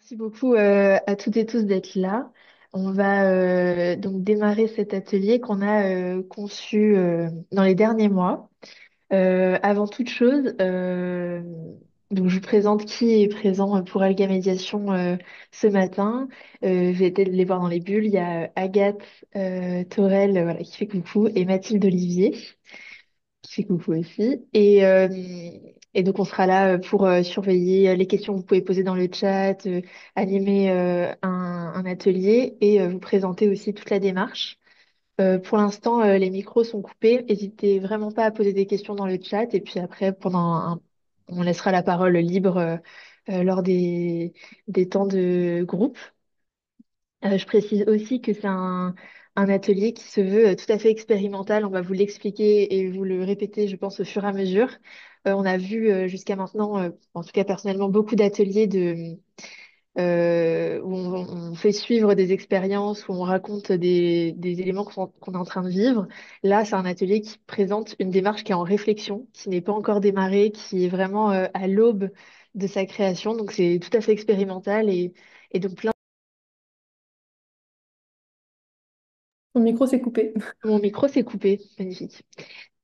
Merci beaucoup à toutes et tous d'être là. On va donc démarrer cet atelier qu'on a conçu dans les derniers mois. Avant toute chose, donc je vous présente qui est présent pour Alga Médiation ce matin. Je vais peut-être les voir dans les bulles. Il y a Agathe Torel, voilà, qui fait coucou, et Mathilde Olivier qui fait coucou aussi. Et donc, on sera là pour surveiller les questions que vous pouvez poser dans le chat, animer un atelier et vous présenter aussi toute la démarche. Pour l'instant, les micros sont coupés. N'hésitez vraiment pas à poser des questions dans le chat. Et puis après, on laissera la parole libre lors des temps de groupe. Je précise aussi que c'est un atelier qui se veut tout à fait expérimental. On va vous l'expliquer et vous le répéter, je pense, au fur et à mesure. On a vu jusqu'à maintenant, en tout cas personnellement, beaucoup d'ateliers où on fait suivre des expériences, où on raconte des éléments qu'on est en train de vivre. Là, c'est un atelier qui présente une démarche qui est en réflexion, qui n'est pas encore démarrée, qui est vraiment à l'aube de sa création. Donc, c'est tout à fait expérimental et donc plein. Mon micro s'est coupé. Mon micro s'est coupé, magnifique.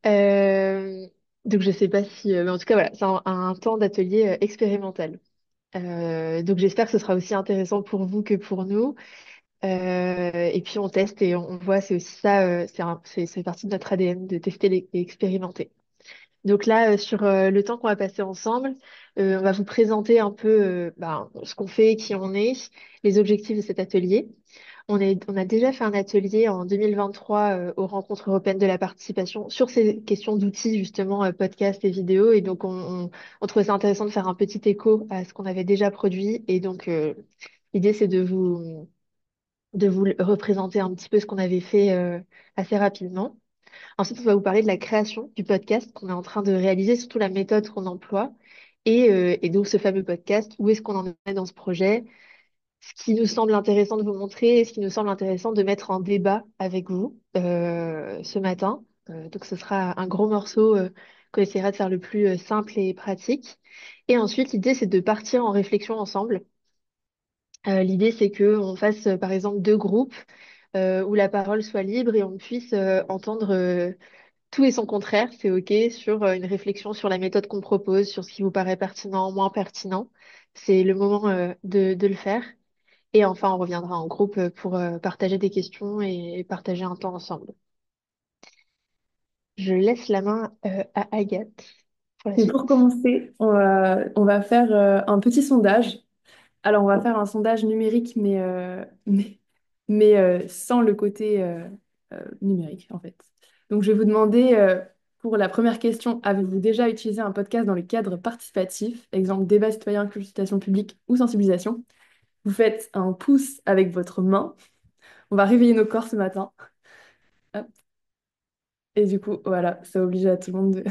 Euh, donc je sais pas si, mais en tout cas voilà, c'est un temps d'atelier expérimental. Donc j'espère que ce sera aussi intéressant pour vous que pour nous. Et puis on teste et on voit, c'est aussi ça, c'est partie de notre ADN de tester et expérimenter. Donc là, sur le temps qu'on va passer ensemble, on va vous présenter un peu ce qu'on fait, qui on est, les objectifs de cet atelier. On a déjà fait un atelier en 2023 aux rencontres européennes de la participation sur ces questions d'outils, justement, podcast et vidéo. Et donc, on trouvait ça intéressant de faire un petit écho à ce qu'on avait déjà produit. Et donc, l'idée, c'est de vous représenter un petit peu ce qu'on avait fait assez rapidement. Ensuite, on va vous parler de la création du podcast qu'on est en train de réaliser, surtout la méthode qu'on emploie. Et donc, ce fameux podcast, où est-ce qu'on en est dans ce projet? Ce qui nous semble intéressant de vous montrer et ce qui nous semble intéressant de mettre en débat avec vous ce matin. Donc ce sera un gros morceau qu'on essaiera de faire le plus simple et pratique. Et ensuite, l'idée, c'est de partir en réflexion ensemble. L'idée, c'est que on fasse, par exemple, deux groupes où la parole soit libre et on puisse entendre tout et son contraire, c'est OK, sur une réflexion sur la méthode qu'on propose, sur ce qui vous paraît pertinent, moins pertinent. C'est le moment de le faire. Et enfin, on reviendra en groupe pour partager des questions et partager un temps ensemble. Je laisse la main à Agathe pour la Et pour suite. commencer, on va faire un petit sondage. Alors, on va faire un sondage numérique, mais sans le côté numérique, en fait. Donc, je vais vous demander, pour la première question, avez-vous déjà utilisé un podcast dans le cadre participatif, exemple débat citoyen, consultation publique ou sensibilisation? Vous faites un pouce avec votre main. On va réveiller nos corps ce matin. Hop. Et du coup, voilà, ça oblige à tout le monde de...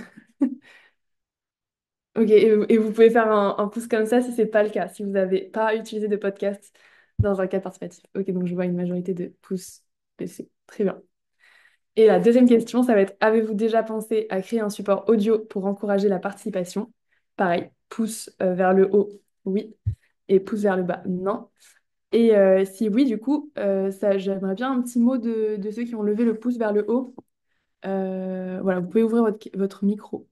Ok, et vous pouvez faire un pouce comme ça si c'est pas le cas, si vous n'avez pas utilisé de podcast dans un cadre participatif. Ok, donc je vois une majorité de pouces baissés. Très bien. Et la deuxième question, ça va être, avez-vous déjà pensé à créer un support audio pour encourager la participation? Pareil, pouce vers le haut, oui, et pouce vers le bas, non. Et si oui, du coup, j'aimerais bien un petit mot de ceux qui ont levé le pouce vers le haut. Voilà, vous pouvez ouvrir votre micro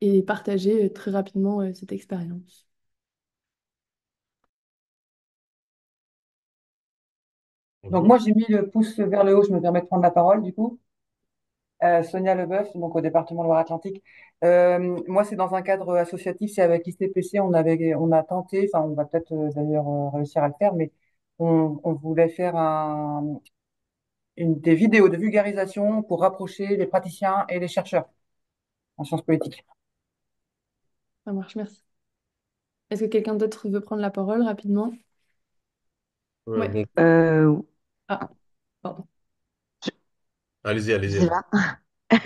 et partager très rapidement cette expérience. Donc moi j'ai mis le pouce vers le haut, je me permets de prendre la parole du coup. Sonia Leboeuf, donc au département Loire-Atlantique. Moi c'est dans un cadre associatif, c'est avec l'ICPC, on a tenté, enfin on va peut-être d'ailleurs réussir à le faire, mais on voulait faire des vidéos de vulgarisation pour rapprocher les praticiens et les chercheurs en sciences politiques. Ça marche, merci. Est-ce que quelqu'un d'autre veut prendre la parole rapidement? Ouais. Bon, Ah, pardon. allez-y, allez-y, J'y allez-y. vais.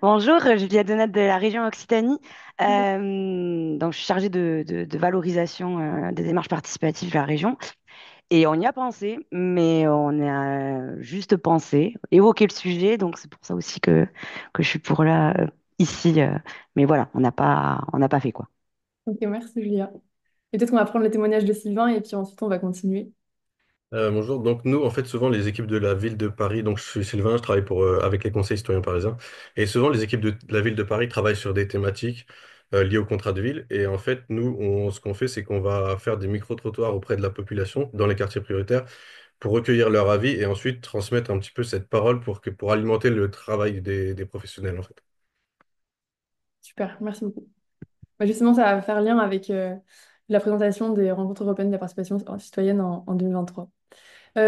Bonjour, Julia Donat de la région Occitanie. Donc, je suis chargée de valorisation des démarches participatives de la région. Et on y a pensé, mais on a juste pensé, évoqué le sujet. Donc, c'est pour ça aussi que je suis pour là, ici. Mais voilà, on n'a pas fait quoi. Ok, merci Julia. Et peut-être qu'on va prendre le témoignage de Sylvain et puis ensuite on va continuer. Bonjour. Donc nous, en fait, souvent les équipes de la ville de Paris, donc je suis Sylvain, je travaille avec les conseils citoyens parisiens, et souvent les équipes de la ville de Paris travaillent sur des thématiques liées au contrat de ville. Et en fait, nous, ce qu'on fait, c'est qu'on va faire des micro-trottoirs auprès de la population dans les quartiers prioritaires pour recueillir leur avis et ensuite transmettre un petit peu cette parole pour alimenter le travail des professionnels, en fait. Super, merci beaucoup. Bah, justement, ça va faire lien avec la présentation des rencontres européennes de la participation citoyenne en 2023.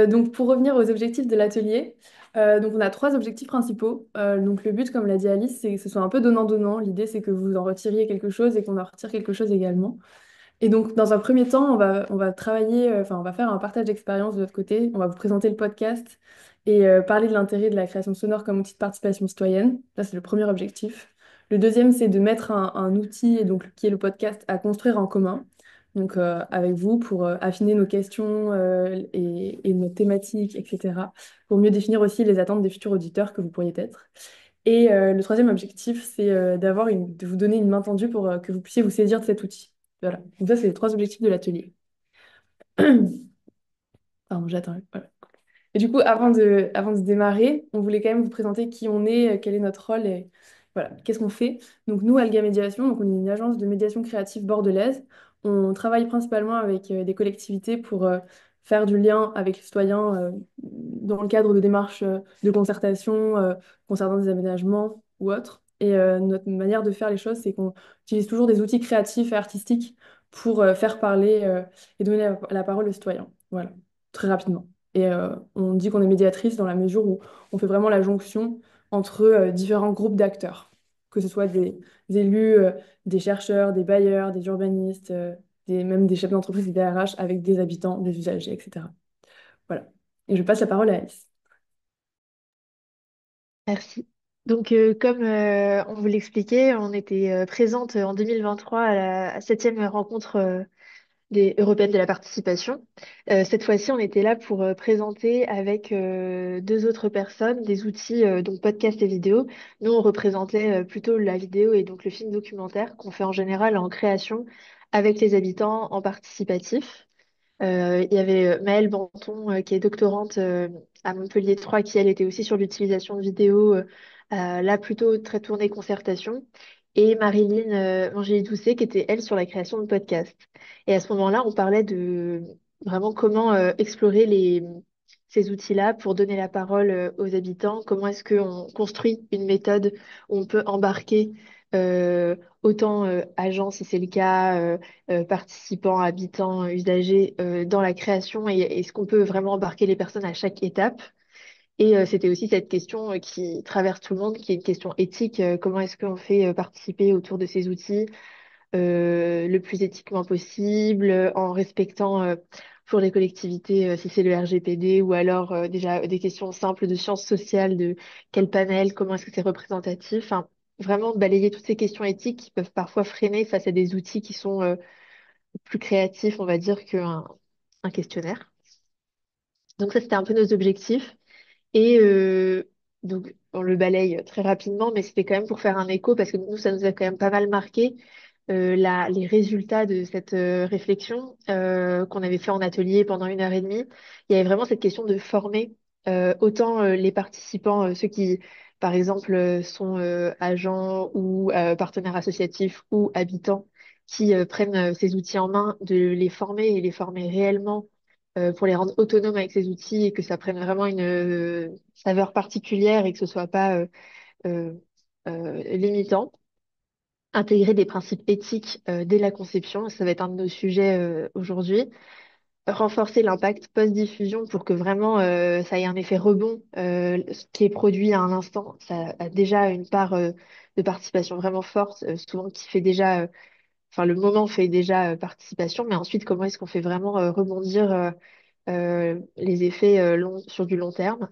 Donc, pour revenir aux objectifs de l'atelier, donc on a trois objectifs principaux. Donc, le but, comme l'a dit Alice, c'est que ce soit un peu donnant-donnant. L'idée, c'est que vous en retiriez quelque chose et qu'on en retire quelque chose également. Et donc, dans un premier temps, on va travailler, enfin, on va faire un partage d'expérience de notre côté. On va vous présenter le podcast et parler de l'intérêt de la création sonore comme outil de participation citoyenne. Ça, c'est le premier objectif. Le deuxième, c'est de mettre un outil, et donc, qui est le podcast, à construire en commun. Donc, avec vous, pour affiner nos questions et nos thématiques, etc. Pour mieux définir aussi les attentes des futurs auditeurs que vous pourriez être. Et le troisième objectif, c'est de vous donner une main tendue pour que vous puissiez vous saisir de cet outil. Voilà. Donc ça, c'est les trois objectifs de l'atelier. Pardon, j'attends. Voilà. Et du coup, avant de démarrer, on voulait quand même vous présenter qui on est, quel est notre rôle et voilà, qu'est-ce qu'on fait. Donc nous, Alga Médiation, donc on est une agence de médiation créative bordelaise. On travaille principalement avec des collectivités pour faire du lien avec les citoyens dans le cadre de démarches de concertation concernant des aménagements ou autres. Et notre manière de faire les choses, c'est qu'on utilise toujours des outils créatifs et artistiques pour faire parler et donner la parole aux citoyens. Voilà, très rapidement. Et on dit qu'on est médiatrice dans la mesure où on fait vraiment la jonction entre différents groupes d'acteurs, que ce soit des élus, des chercheurs, des bailleurs, des urbanistes, même des chefs d'entreprise, des DRH, avec des habitants, des usagers, etc. Voilà. Et je passe la parole à Alice. Merci. Donc, comme on vous l'expliquait, on était présente en 2023 à la septième rencontre des européennes de la participation. Cette fois-ci, on était là pour présenter avec deux autres personnes des outils, donc podcast et vidéo. Nous, on représentait plutôt la vidéo et donc le film documentaire qu'on fait en général en création avec les habitants en participatif. Il y avait Maëlle Banton, qui est doctorante à Montpellier 3, qui elle était aussi sur l'utilisation de vidéos, là plutôt très tournée concertation, et Marilyn Mangeli-Doucet, qui était elle sur la création de podcasts. Et à ce moment-là, on parlait de vraiment comment explorer ces outils-là pour donner la parole aux habitants, comment est-ce qu'on construit une méthode où on peut embarquer autant agents, si c'est le cas, participants, habitants, usagers dans la création et est-ce qu'on peut vraiment embarquer les personnes à chaque étape? Et c'était aussi cette question qui traverse tout le monde, qui est une question éthique. Comment est-ce qu'on fait participer autour de ces outils le plus éthiquement possible, en respectant pour les collectivités, si c'est le RGPD, ou alors déjà des questions simples de sciences sociales, de quel panel, comment est-ce que c'est représentatif. Enfin, vraiment balayer toutes ces questions éthiques qui peuvent parfois freiner face à des outils qui sont plus créatif, on va dire, qu'un un questionnaire. Donc ça, c'était un peu nos objectifs. Et donc, on le balaye très rapidement, mais c'était quand même pour faire un écho, parce que nous, ça nous a quand même pas mal marqué les résultats de cette réflexion qu'on avait fait en atelier pendant 1 heure et demie. Il y avait vraiment cette question de former autant les participants, ceux qui, par exemple, sont agents ou partenaires associatifs ou habitants, qui prennent ces outils en main, de les former et les former réellement pour les rendre autonomes avec ces outils et que ça prenne vraiment une saveur particulière et que ce soit pas euh, limitant. Intégrer des principes éthiques dès la conception, ça va être un de nos sujets aujourd'hui. Renforcer l'impact post-diffusion pour que vraiment ça ait un effet rebond. Ce qui est produit à un instant, ça a déjà une part de participation vraiment forte, souvent qui fait déjà, enfin le moment fait déjà participation, mais ensuite comment est-ce qu'on fait vraiment rebondir les effets sur du long terme.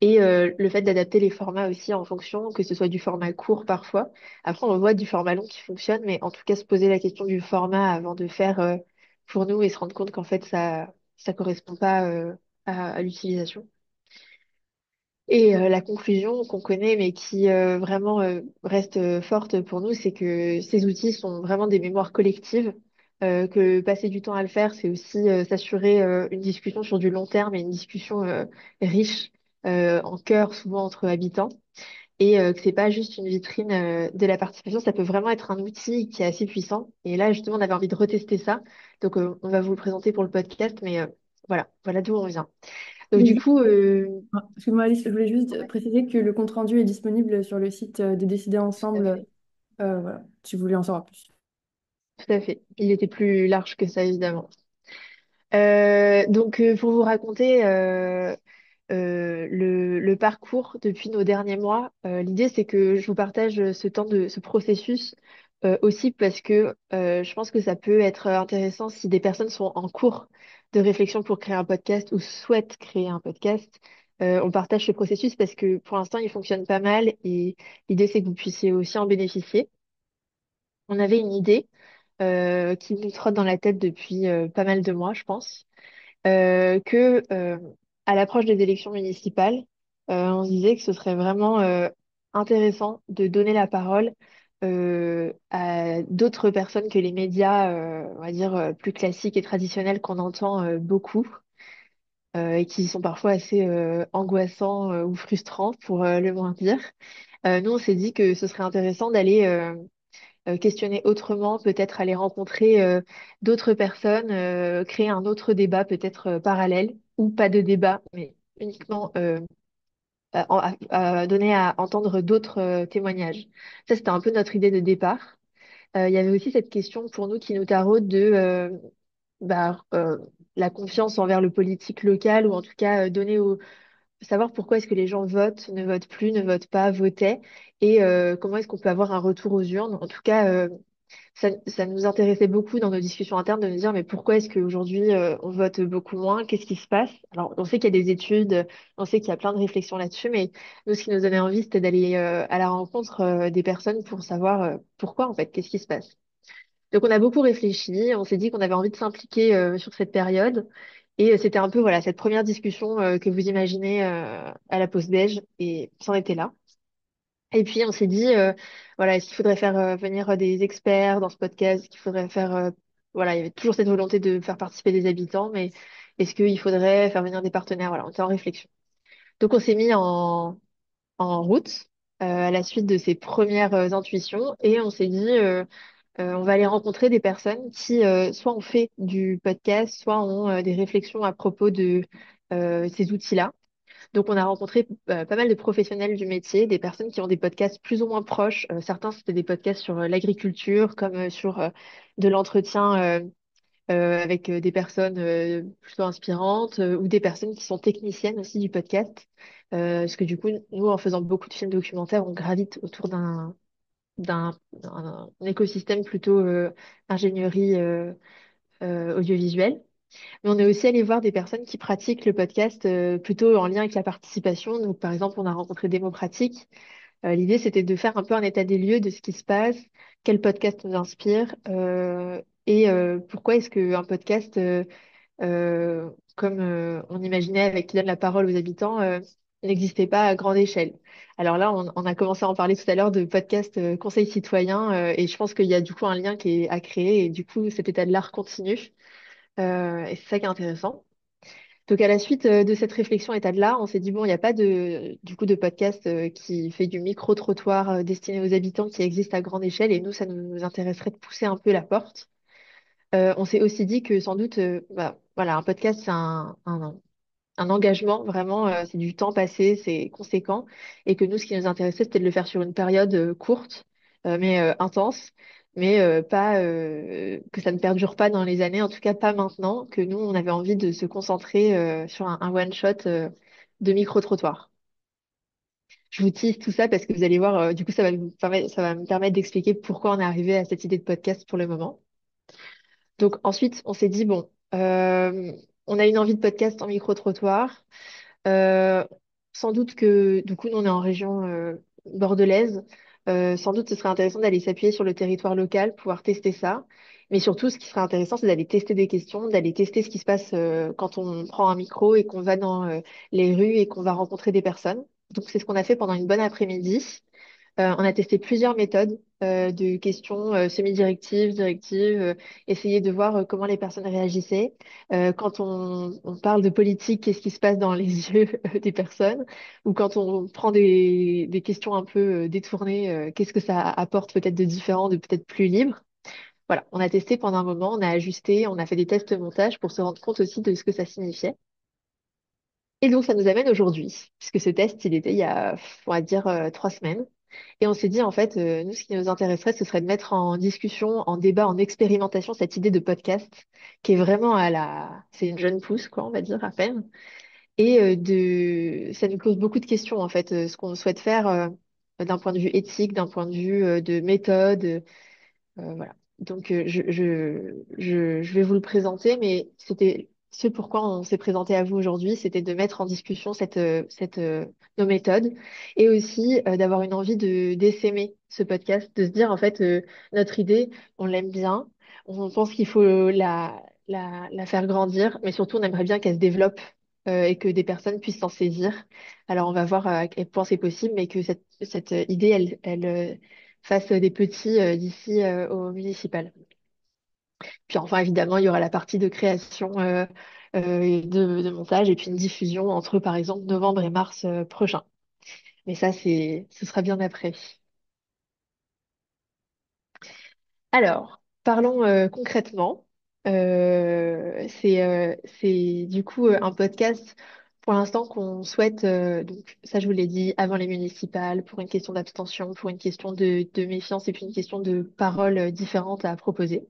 Et le fait d'adapter les formats aussi en fonction, que ce soit du format court parfois. Après, on voit du format long qui fonctionne, mais en tout cas, se poser la question du format avant de faire pour nous et se rendre compte qu'en fait, ça correspond pas à l'utilisation. Et la conclusion qu'on connaît, mais qui vraiment reste forte pour nous, c'est que ces outils sont vraiment des mémoires collectives. que passer du temps à le faire, c'est aussi s'assurer une discussion sur du long terme et une discussion riche en cœur, souvent entre habitants. Et que c'est pas juste une vitrine de la participation, ça peut vraiment être un outil qui est assez puissant. Et là, justement, on avait envie de retester ça. Donc, on va vous le présenter pour le podcast, mais voilà d'où on vient. Donc, Mais du coup, excuse-moi Alice, je voulais juste préciser que le compte-rendu est disponible sur le site de Décider tout à Ensemble, fait. voilà, si vous voulez en savoir plus. Tout à fait. Il était plus large que ça, évidemment. Donc, pour vous raconter le parcours depuis nos derniers mois, l'idée, c'est que je vous partage ce processus aussi parce que je pense que ça peut être intéressant si des personnes sont en cours de réflexion pour créer un podcast ou souhaitent créer un podcast. On partage ce processus parce que pour l'instant, il fonctionne pas mal et l'idée, c'est que vous puissiez aussi en bénéficier. On avait une idée qui nous trotte dans la tête depuis pas mal de mois, je pense que à l'approche des élections municipales, on se disait que ce serait vraiment intéressant de donner la parole à d'autres personnes que les médias, on va dire, plus classiques et traditionnels qu'on entend beaucoup et qui sont parfois assez angoissants ou frustrants, pour le moins dire. Nous, on s'est dit que ce serait intéressant d'aller questionner autrement, peut-être aller rencontrer d'autres personnes, créer un autre débat peut-être parallèle ou pas de débat, mais uniquement à donner à entendre d'autres témoignages. Ça, c'était un peu notre idée de départ. Il y avait aussi cette question pour nous qui nous taraude de bah, la confiance envers le politique local ou en tout cas donner savoir pourquoi est-ce que les gens votent, ne votent plus, ne votent pas, votaient et comment est-ce qu'on peut avoir un retour aux urnes. En tout cas, ça nous intéressait beaucoup dans nos discussions internes de nous dire, mais pourquoi est-ce qu'aujourd'hui, on vote beaucoup moins? Qu'est-ce qui se passe? Alors, on sait qu'il y a des études, on sait qu'il y a plein de réflexions là-dessus, mais nous, ce qui nous donnait envie, c'était d'aller à la rencontre des personnes pour savoir pourquoi, en fait, qu'est-ce qui se passe. Donc, on a beaucoup réfléchi, on s'est dit qu'on avait envie de s'impliquer sur cette période, et c'était un peu, voilà, cette première discussion que vous imaginez à la pause déj, et c'en était là. Et puis on s'est dit, voilà, est-ce qu'il faudrait faire venir des experts dans ce podcast? Est-ce qu'il faudrait faire, voilà, il y avait toujours cette volonté de faire participer des habitants, mais est-ce qu'il faudrait faire venir des partenaires? Voilà, on était en réflexion. Donc on s'est mis en route à la suite de ces premières intuitions et on s'est dit, on va aller rencontrer des personnes qui soit ont fait du podcast, soit ont des réflexions à propos de ces outils-là. Donc, on a rencontré pas mal de professionnels du métier, des personnes qui ont des podcasts plus ou moins proches. Certains, c'était des podcasts sur l'agriculture, comme sur de l'entretien avec des personnes plutôt inspirantes, ou des personnes qui sont techniciennes aussi du podcast. Parce que du coup, nous, en faisant beaucoup de films documentaires, on gravite autour d'un écosystème plutôt ingénierie audiovisuelle. Mais on est aussi allé voir des personnes qui pratiquent le podcast plutôt en lien avec la participation. Donc, par exemple, on a rencontré Démocratique. L'idée, c'était de faire un peu un état des lieux de ce qui se passe, quel podcast nous inspire et pourquoi est-ce qu'un podcast, comme on imaginait avec qui donne la parole aux habitants, n'existait pas à grande échelle. Alors là, on a commencé à en parler tout à l'heure de podcast Conseil citoyen et je pense qu'il y a du coup un lien qui est à créer et du coup, cet état de l'art continue. Et c'est ça qui est intéressant. Donc à la suite de cette réflexion état de l'art, on s'est dit bon, il n'y a pas du coup de podcast qui fait du micro-trottoir destiné aux habitants qui existe à grande échelle et nous, ça nous intéresserait de pousser un peu la porte. On s'est aussi dit que sans doute, voilà, un podcast, c'est un engagement, vraiment, c'est du temps passé, c'est conséquent, et que nous, ce qui nous intéressait, c'était de le faire sur une période courte, mais intense, mais pas que ça ne perdure pas dans les années, en tout cas pas maintenant, que nous, on avait envie de se concentrer sur un one-shot de micro-trottoir. Je vous tease tout ça parce que vous allez voir, du coup, ça va me permettre d'expliquer pourquoi on est arrivé à cette idée de podcast pour le moment. Donc ensuite, on s'est dit, bon, on a une envie de podcast en micro-trottoir. Euh, Sans doute que, du coup, nous, on est en région bordelaise. Sans doute, ce serait intéressant d'aller s'appuyer sur le territoire local, pouvoir tester ça. Mais surtout, ce qui serait intéressant, c'est d'aller tester des questions, d'aller tester ce qui se passe quand on prend un micro et qu'on va dans les rues et qu'on va rencontrer des personnes. Donc, c'est ce qu'on a fait pendant une bonne après-midi. On a testé plusieurs méthodes de questions semi-directives, directives, essayer de voir comment les personnes réagissaient. Quand on parle de politique, qu'est-ce qui se passe dans les yeux des personnes? Ou quand on prend des questions un peu détournées, qu'est-ce que ça apporte peut-être de différent, de peut-être plus libre? Voilà, on a testé pendant un moment, on a ajusté, on a fait des tests montage pour se rendre compte aussi de ce que ça signifiait. Et donc, ça nous amène aujourd'hui, puisque ce test, il était il y a, on va dire, 3 semaines. Et on s'est dit, en fait, nous, ce qui nous intéresserait, ce serait de mettre en discussion, en débat, en expérimentation cette idée de podcast, qui est vraiment c'est une jeune pousse, quoi, on va dire, à peine. Et ça nous pose beaucoup de questions, en fait, ce qu'on souhaite faire d'un point de vue éthique, d'un point de vue de méthode. Voilà. Donc, je vais vous le présenter, mais c'était ce pourquoi on s'est présenté à vous aujourd'hui, c'était de mettre en discussion nos méthodes et aussi d'avoir une envie d'essaimer ce podcast, de se dire, en fait, notre idée, on l'aime bien, on pense qu'il faut la faire grandir, mais surtout, on aimerait bien qu'elle se développe et que des personnes puissent s'en saisir. Alors, on va voir à quel point c'est possible, mais que cette idée, elle fasse des petits d'ici au municipal. Puis enfin, évidemment, il y aura la partie de création de montage et puis une diffusion entre, par exemple, novembre et mars prochain. Mais ça, ce sera bien après. Alors, parlons concrètement. C'est du coup un podcast pour l'instant qu'on souhaite, donc ça je vous l'ai dit, avant les municipales, pour une question d'abstention, pour une question de méfiance et puis une question de paroles différentes à proposer.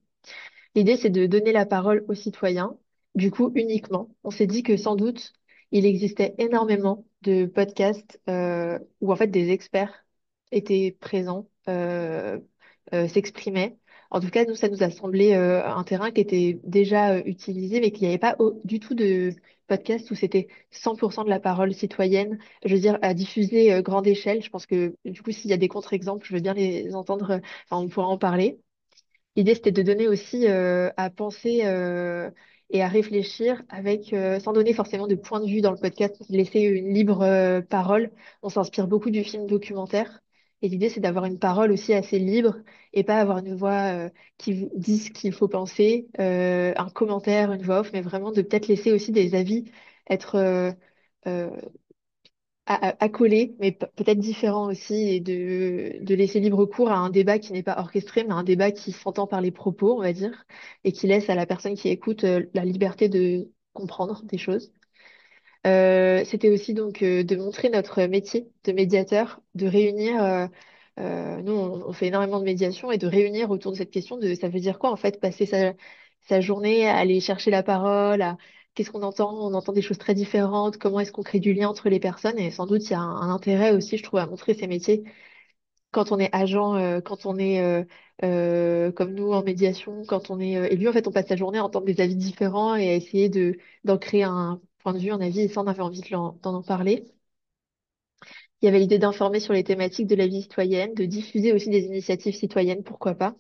L'idée, c'est de donner la parole aux citoyens, du coup, uniquement. On s'est dit que sans doute, il existait énormément de podcasts où en fait des experts étaient présents, s'exprimaient. En tout cas, nous, ça nous a semblé un terrain qui était déjà utilisé, mais qu'il n'y avait pas du tout de podcast où c'était 100% de la parole citoyenne, je veux dire, à diffuser grande échelle. Je pense que du coup, s'il y a des contre-exemples, je veux bien les entendre, enfin, on pourra en parler. L'idée, c'était de donner aussi à penser et à réfléchir avec, sans donner forcément de point de vue dans le podcast, laisser une libre parole. On s'inspire beaucoup du film documentaire. Et l'idée, c'est d'avoir une parole aussi assez libre et pas avoir une voix qui vous dit ce qu'il faut penser, un commentaire, une voix off, mais vraiment de peut-être laisser aussi des avis être euh, accolé, mais peut-être différent aussi, et de laisser libre cours à un débat qui n'est pas orchestré, mais un débat qui s'entend par les propos, on va dire, et qui laisse à la personne qui écoute la liberté de comprendre des choses. C'était aussi donc de montrer notre métier de médiateur, de réunir, nous on fait énormément de médiation, et de réunir autour de cette question de ça veut dire quoi en fait passer sa journée à aller chercher la parole, à qu'est-ce qu'on entend? On entend des choses très différentes, comment est-ce qu'on crée du lien entre les personnes, et sans doute il y a un intérêt aussi, je trouve, à montrer ces métiers quand on est agent, quand on est comme nous en médiation, quand on est élu, en fait, on passe la journée à entendre des avis différents et à essayer d'en créer un point de vue, un avis, et ça, on avait envie d'en parler. Il y avait l'idée d'informer sur les thématiques de la vie citoyenne, de diffuser aussi des initiatives citoyennes, pourquoi pas.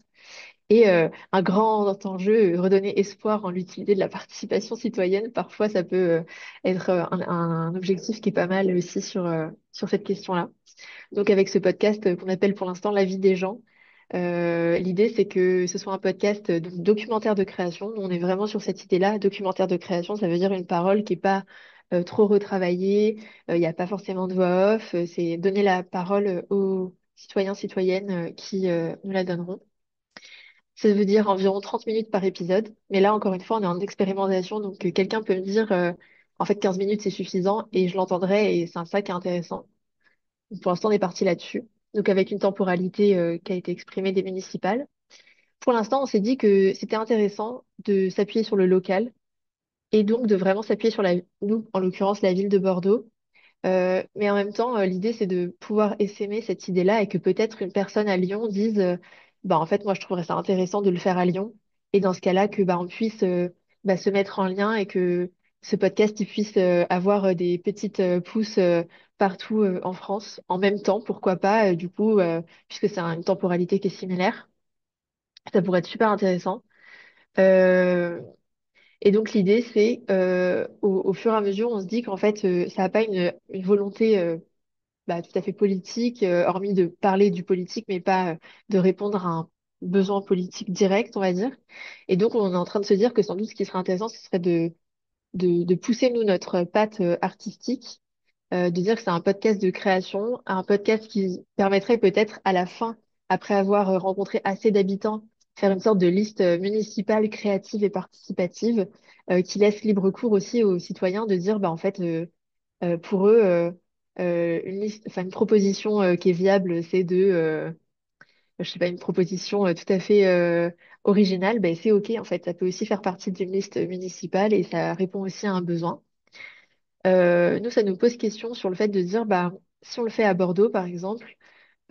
Et un grand enjeu, redonner espoir en l'utilité de la participation citoyenne. Parfois, ça peut être un objectif qui est pas mal aussi sur cette question-là. Donc avec ce podcast qu'on appelle pour l'instant La vie des gens, l'idée c'est que ce soit un podcast donc, documentaire de création. Nous, on est vraiment sur cette idée-là. Documentaire de création, ça veut dire une parole qui est pas trop retravaillée. Il n'y a pas forcément de voix off. C'est donner la parole aux citoyens, citoyennes qui nous la donneront. Ça veut dire environ 30 minutes par épisode. Mais là, encore une fois, on est en expérimentation. Donc quelqu'un peut me dire, en fait, 15 minutes, c'est suffisant. Et je l'entendrai. Et c'est ça qui est intéressant. Pour l'instant, on est parti là-dessus. Donc, avec une temporalité qui a été exprimée des municipales. Pour l'instant, on s'est dit que c'était intéressant de s'appuyer sur le local et donc de vraiment s'appuyer sur nous, en l'occurrence, la ville de Bordeaux. Mais en même temps, l'idée, c'est de pouvoir essaimer cette idée-là et que peut-être une personne à Lyon dise, bah, en fait, moi, je trouverais ça intéressant de le faire à Lyon. Et dans ce cas-là, que bah, on puisse bah, se mettre en lien et que ce podcast il puisse avoir des petites pousses partout en France en même temps, pourquoi pas, du coup, puisque c'est une temporalité qui est similaire. Ça pourrait être super intéressant. Euh, et donc l'idée, c'est au fur et à mesure, on se dit qu'en fait, ça n'a pas une volonté. bah, tout à fait politique, hormis de parler du politique, mais pas de répondre à un besoin politique direct, on va dire. Et donc, on est en train de se dire que sans doute, ce qui serait intéressant, ce serait de pousser, nous, notre patte artistique, de dire que c'est un podcast de création, un podcast qui permettrait peut-être à la fin, après avoir rencontré assez d'habitants, faire une sorte de liste municipale créative et participative, qui laisse libre cours aussi aux citoyens de dire, bah, en fait, pour eux, une liste, enfin, une proposition qui est viable, c'est je sais pas, une proposition tout à fait originale, ben c'est OK, en fait, ça peut aussi faire partie d'une liste municipale et ça répond aussi à un besoin. Nous, ça nous pose question sur le fait de dire, bah, si on le fait à Bordeaux, par exemple,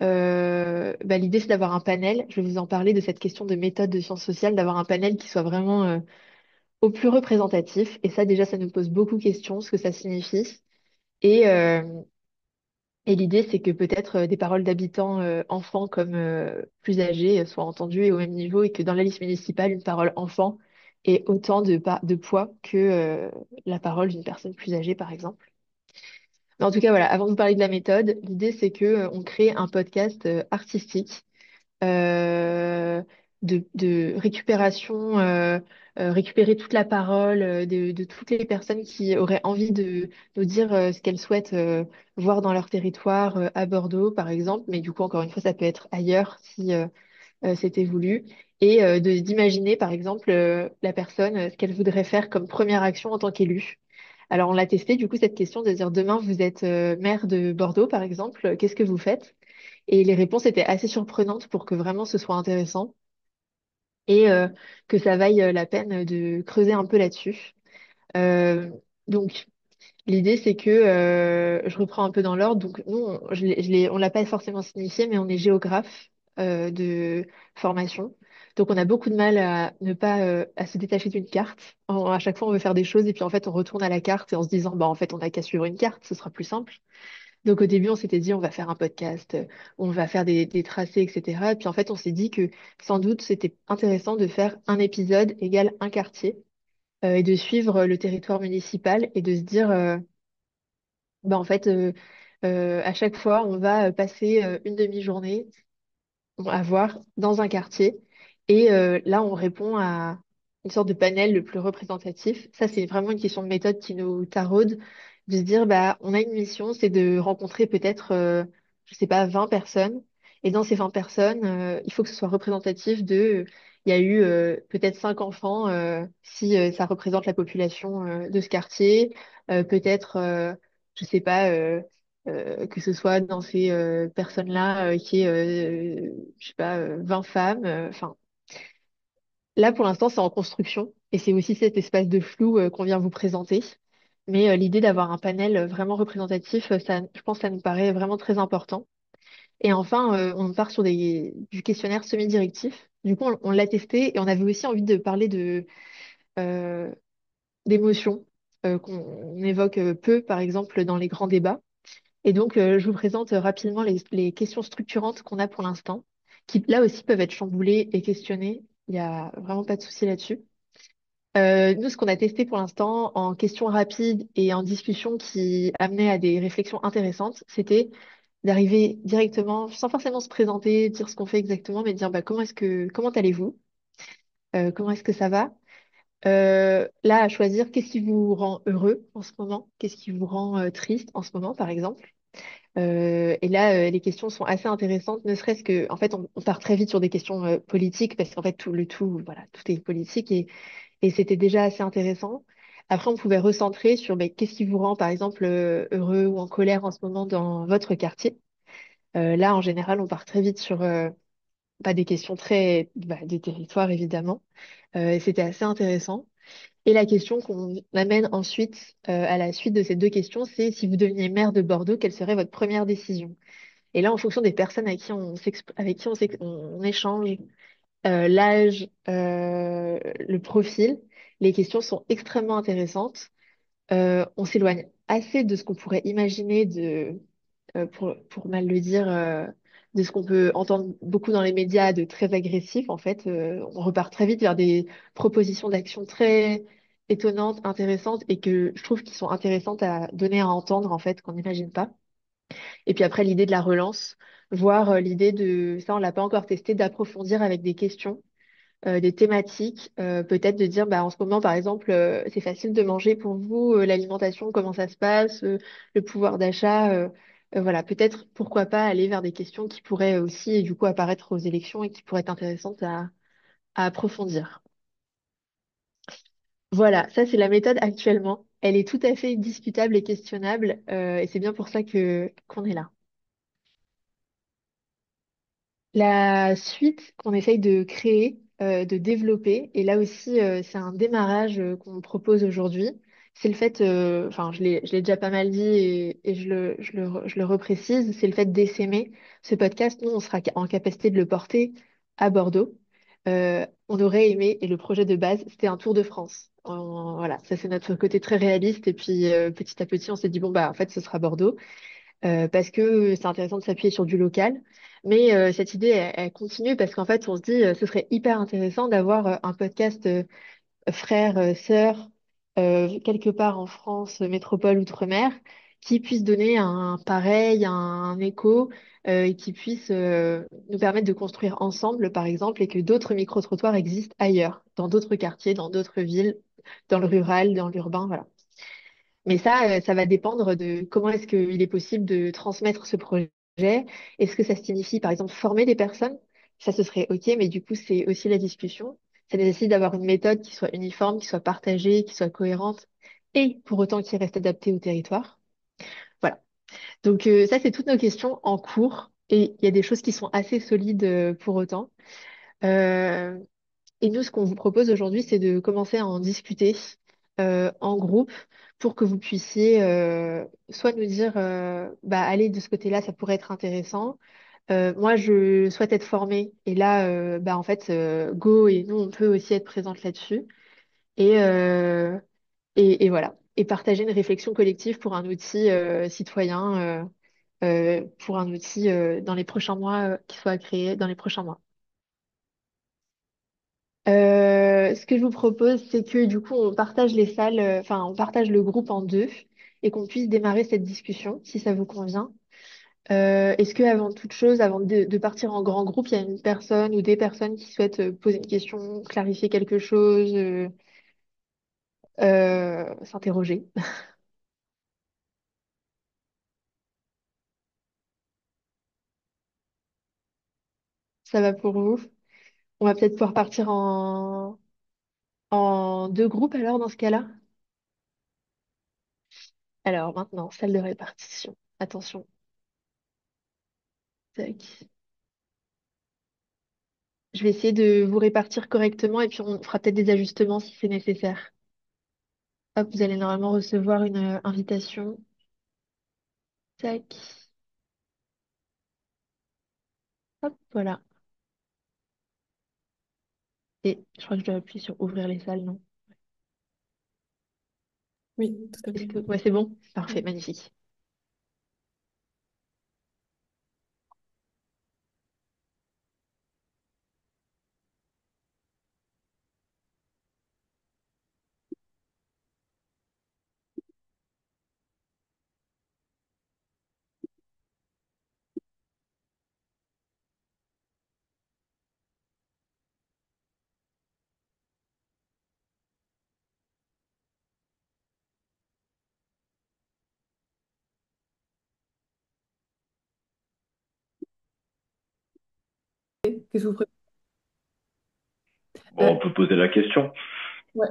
bah, l'idée, c'est d'avoir un panel. Je vais vous en parler de cette question de méthode de sciences sociales, d'avoir un panel qui soit vraiment au plus représentatif. Et ça, déjà, ça nous pose beaucoup de questions, ce que ça signifie. Et, euh, et l'idée, c'est que peut-être des paroles d'habitants enfants comme plus âgés soient entendues et au même niveau, et que dans la liste municipale, une parole enfant ait autant de poids que la parole d'une personne plus âgée, par exemple. Mais en tout cas, voilà, avant de vous parler de la méthode, l'idée, c'est que on crée un podcast artistique euh, de récupération, récupérer toute la parole de toutes les personnes qui auraient envie de nous dire ce qu'elles souhaitent voir dans leur territoire, à Bordeaux, par exemple. Mais du coup, encore une fois, ça peut être ailleurs si c'était voulu. Et d'imaginer, par exemple, la personne, ce qu'elle voudrait faire comme première action en tant qu'élue. Alors, on l'a testé, du coup, cette question de dire demain, vous êtes maire de Bordeaux, par exemple, qu'est-ce que vous faites? Et les réponses étaient assez surprenantes pour que vraiment ce soit intéressant et que ça vaille la peine de creuser un peu là-dessus. Euh, donc, l'idée, c'est que je reprends un peu dans l'ordre. Donc, nous, on l'a pas forcément signifié, mais on est géographe de formation. Donc, on a beaucoup de mal à ne pas à se détacher d'une carte. À chaque fois, on veut faire des choses et puis en fait, on retourne à la carte et en se disant, bah en fait, on n'a qu'à suivre une carte, ce sera plus simple. Donc, au début, on s'était dit, on va faire un podcast, on va faire des tracés, etc. Et puis en fait, on s'est dit que sans doute, c'était intéressant de faire un épisode égale un quartier et de suivre le territoire municipal et de se dire bah, en fait, à chaque fois, on va passer une demi-journée à voir dans un quartier. Et là, on répond à une sorte de panel le plus représentatif. Ça, c'est vraiment une question de méthode qui nous taraude, de se dire, bah, on a une mission, c'est de rencontrer peut-être, je sais pas, 20 personnes. Et dans ces 20 personnes, il faut que ce soit représentatif de, il y a eu peut-être 5 enfants, si ça représente la population de ce quartier. Peut-être, je sais pas, que ce soit dans ces personnes-là qui est, je sais pas, 20 femmes. Enfin, là, pour l'instant, c'est en construction et c'est aussi cet espace de flou qu'on vient vous présenter. Mais l'idée d'avoir un panel vraiment représentatif, ça, je pense que ça nous paraît vraiment très important. Et enfin, on part sur du questionnaire semi-directif. Du coup, on l'a testé et on avait aussi envie de parler euh, d'émotions qu'on évoque peu, par exemple, dans les grands débats. Et donc, je vous présente rapidement les questions structurantes qu'on a pour l'instant, qui là aussi peuvent être chamboulées et questionnées. Il n'y a vraiment pas de souci là-dessus. Nous, ce qu'on a testé pour l'instant en questions rapides et en discussions qui amenaient à des réflexions intéressantes, c'était d'arriver directement, sans forcément se présenter, dire ce qu'on fait exactement, mais de dire bah, comment allez-vous? Comment est-ce que ça va? Là, à choisir qu'est-ce qui vous rend heureux en ce moment, qu'est-ce qui vous rend triste en ce moment, par exemple. Et là, les questions sont assez intéressantes, ne serait-ce que, en fait, on part très vite sur des questions politiques parce qu'en fait, voilà, tout est politique et c'était déjà assez intéressant. Après, on pouvait recentrer sur ben, qu'est-ce qui vous rend, par exemple, heureux ou en colère en ce moment dans votre quartier. Là, en général, on part très vite sur pas des questions très des territoires, évidemment. Et c'était assez intéressant. Et la question qu'on amène ensuite, à la suite de ces deux questions, c'est si vous deveniez maire de Bordeaux, quelle serait votre première décision? Et là, en fonction des personnes avec qui on échange, l'âge, le profil, les questions sont extrêmement intéressantes. On s'éloigne assez de ce qu'on pourrait imaginer pour mal le dire, de ce qu'on peut entendre beaucoup dans les médias de très agressif. En fait, on repart très vite vers des propositions d'action très étonnantes, intéressantes et que je trouve qui sont intéressantes à donner à entendre en fait qu'on n'imagine pas. Et puis après, l'idée de la relance, voire l'idée de, ça on l'a pas encore testé, d'approfondir avec des questions, des thématiques, peut-être de dire, bah, en ce moment, par exemple, c'est facile de manger pour vous, l'alimentation, comment ça se passe, le pouvoir d'achat, voilà, peut-être, pourquoi pas aller vers des questions qui pourraient aussi, du coup, apparaître aux élections et qui pourraient être intéressantes à approfondir. Voilà, ça c'est la méthode actuellement. Elle est tout à fait discutable et questionnable, et c'est bien pour ça que qu'on est là. La suite qu'on essaye de créer, de développer, et là aussi c'est un démarrage qu'on propose aujourd'hui, c'est le fait, enfin je l'ai déjà pas mal dit et je le reprécise, c'est le fait d'essaimer ce podcast. Nous, on sera en capacité de le porter à Bordeaux. On aurait aimé, et le projet de base, c'était un Tour de France. Voilà, ça c'est notre côté très réaliste, et puis petit à petit on s'est dit, bon bah en fait ce sera Bordeaux parce que c'est intéressant de s'appuyer sur du local. Mais cette idée, elle continue parce qu'en fait, on se dit, ce serait hyper intéressant d'avoir un podcast frère, sœur, quelque part en France, métropole, outre-mer, qui puisse donner un pareil, un écho, et qui puisse nous permettre de construire ensemble, par exemple, et que d'autres micro-trottoirs existent ailleurs, dans d'autres quartiers, dans d'autres villes, dans le rural, dans l'urbain, voilà. Mais ça va dépendre de comment est-ce qu'il est possible de transmettre ce projet. Est-ce que ça signifie, par exemple, former des personnes? Ça, ce serait OK, mais du coup, c'est aussi la discussion. Ça nécessite d'avoir une méthode qui soit uniforme, qui soit partagée, qui soit cohérente, et pour autant qui reste adaptée au territoire. Voilà. Donc, ça, c'est toutes nos questions en cours, et il y a des choses qui sont assez solides pour autant. Euh, et nous, ce qu'on vous propose aujourd'hui, c'est de commencer à en discuter en groupe pour que vous puissiez soit nous dire, bah, allez, de ce côté-là, ça pourrait être intéressant. Moi, je souhaite être formée et là, bah, en fait, go et nous, on peut aussi être présente là-dessus. Et, euh, et voilà. Et partager une réflexion collective pour un outil citoyen, pour un outil dans les prochains mois, qui soit créé dans les prochains mois. Ce que je vous propose, c'est que du coup, on partage les salles, enfin, on partage le groupe en deux et qu'on puisse démarrer cette discussion, si ça vous convient. Est-ce que, avant toute chose, avant de partir en grand groupe, il y a une personne ou des personnes qui souhaitent poser une question, clarifier quelque chose, s'interroger? Ça va pour vous? On va peut-être pouvoir partir en deux groupes alors dans ce cas-là. Alors maintenant, salle de répartition. Attention. Tac. Je vais essayer de vous répartir correctement et puis on fera peut-être des ajustements si c'est nécessaire. Hop, vous allez normalement recevoir une invitation. Tac. Hop, voilà. Et je crois que je dois appuyer sur ouvrir les salles, non? Oui, tout à Est-ce fait. que... Ouais, c'est bon? Parfait, magnifique. Qu'est-ce que vous préférez? Bon, on peut poser la question. Ouais.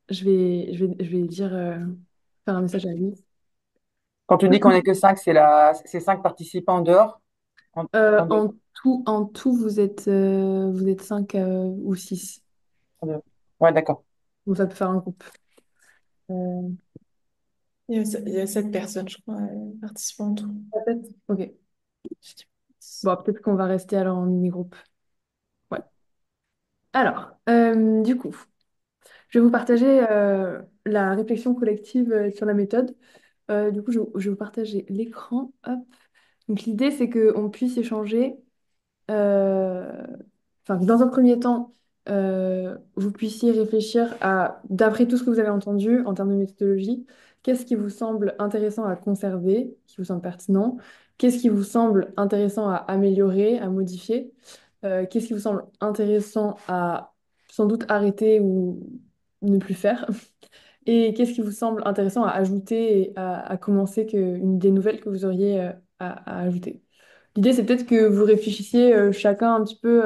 Je vais dire, faire un message à Alice. Quand tu dis qu'on n'est que 5, c'est 5 participants dehors? En deux, En tout, vous êtes 5 ou 6. en deux. Ouais, d'accord. Donc ça peut faire un groupe. Euh, Il y a 7 personnes, je crois, participants en tout. Peut-être. Ok. Bon, peut-être qu'on va rester alors en mini-groupe. Ouais. Alors, du coup, je vais vous partager la réflexion collective sur la méthode. Du coup, je vais vous partager l'écran. Hop. Donc, l'idée, c'est qu'on puisse échanger. euh, Enfin, dans un premier temps, vous puissiez réfléchir à, d'après tout ce que vous avez entendu en termes de méthodologie, qu'est-ce qui vous semble intéressant à conserver, qui vous semble pertinent, qu'est-ce qui vous semble intéressant à améliorer, à modifier, qu'est-ce qui vous semble intéressant à sans doute arrêter ou ne plus faire, et qu'est-ce qui vous semble intéressant à ajouter et à commencer, une idée nouvelle que vous auriez à ajouter. L'idée, c'est peut-être que vous réfléchissiez chacun un petit peu